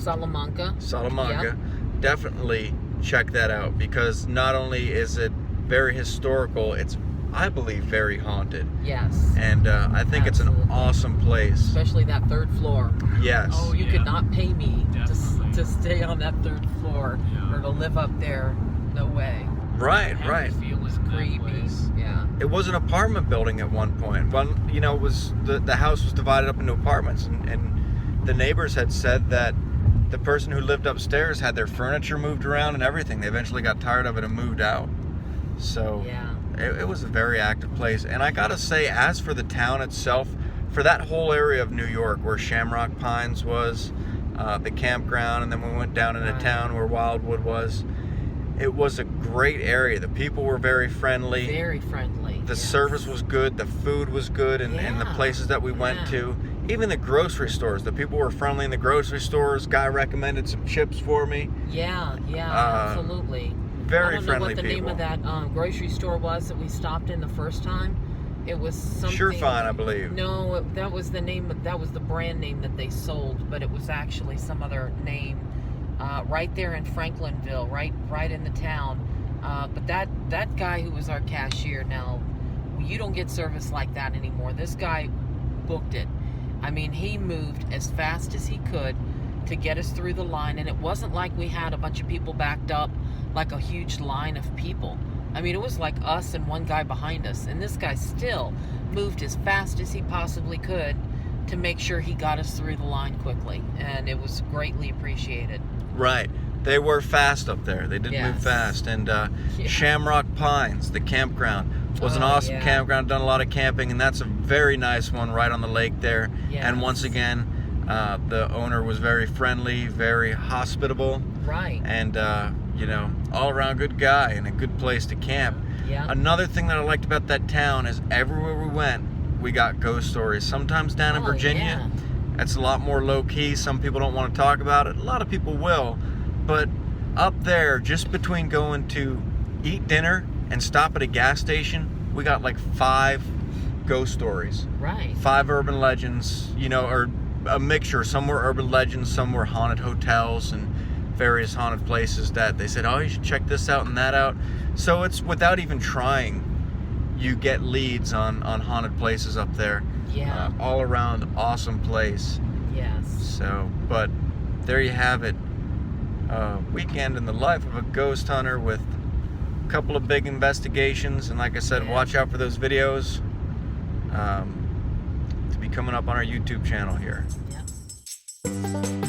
Yep. definitely check that out, because not only is it very historical, it's, I believe, very haunted. Yes. And I think it's an awesome place. Especially that 3rd floor. Yes. Oh, you could not pay me Definitely. to stay on that 3rd floor or to live up there. No way. Right, right. Feeling Creepy. Yeah. It was an apartment building at one point. Well, you know, it was the house was divided up into apartments, and the neighbors had said that the person who lived upstairs had their furniture moved around and everything. They eventually got tired of it and moved out. So Yeah. it was a very active place. And I gotta say, as for the town itself, for that whole area of New York where Shamrock Pines was, the campground, and then we went down into town where Wildwood was, it was a great area. The people were very friendly. Very friendly. The yes. service was good, the food was good, and the places that we went to. Even the grocery stores, the people were friendly in the grocery stores. Guy recommended some chips for me. Yeah, absolutely. Very I don't friendly know what the people. name of that grocery store was that we stopped in the first time. It was something. Sure Fine, I believe. No, that was the name. That was the brand name that they sold, but it was actually some other name. Right there in Franklinville, right in the town. But that guy who was our cashier, now you don't get service like that anymore. This guy booked it. I mean, he moved as fast as he could to get us through the line, and it wasn't like we had a bunch of people backed up, like a huge line of people. I mean, it was like us and one guy behind us, and this guy still moved as fast as he possibly could to make sure he got us through the line quickly, and it was greatly appreciated. Right. They were fast up there. They did move fast. And Shamrock Pines, the campground, was an awesome campground. Done a lot of camping, and that's a very nice one right on the lake there. Yes. And once again, the owner was very friendly, very hospitable. Right. And, you know, all around good guy and a good place to camp. Yeah. Another thing that I liked about that town is everywhere we went, we got ghost stories. Sometimes down in Virginia, it's a lot more low-key. Some people don't want to talk about it. A lot of people will. But up there, just between going to eat dinner and stop at a gas station, we got like 5 ghost stories. Right. 5 urban legends, you know, or a mixture. Some were urban legends, some were haunted hotels and various haunted places that they said, oh, you should check this out and that out. So it's without even trying, you get leads on haunted places up there. Yeah. All around, awesome place. Yes. So, but there you have it. Weekend in the life of a ghost hunter with a couple of big investigations. And like I said, Yeah. watch out for those videos to be coming up on our YouTube channel here. Yep.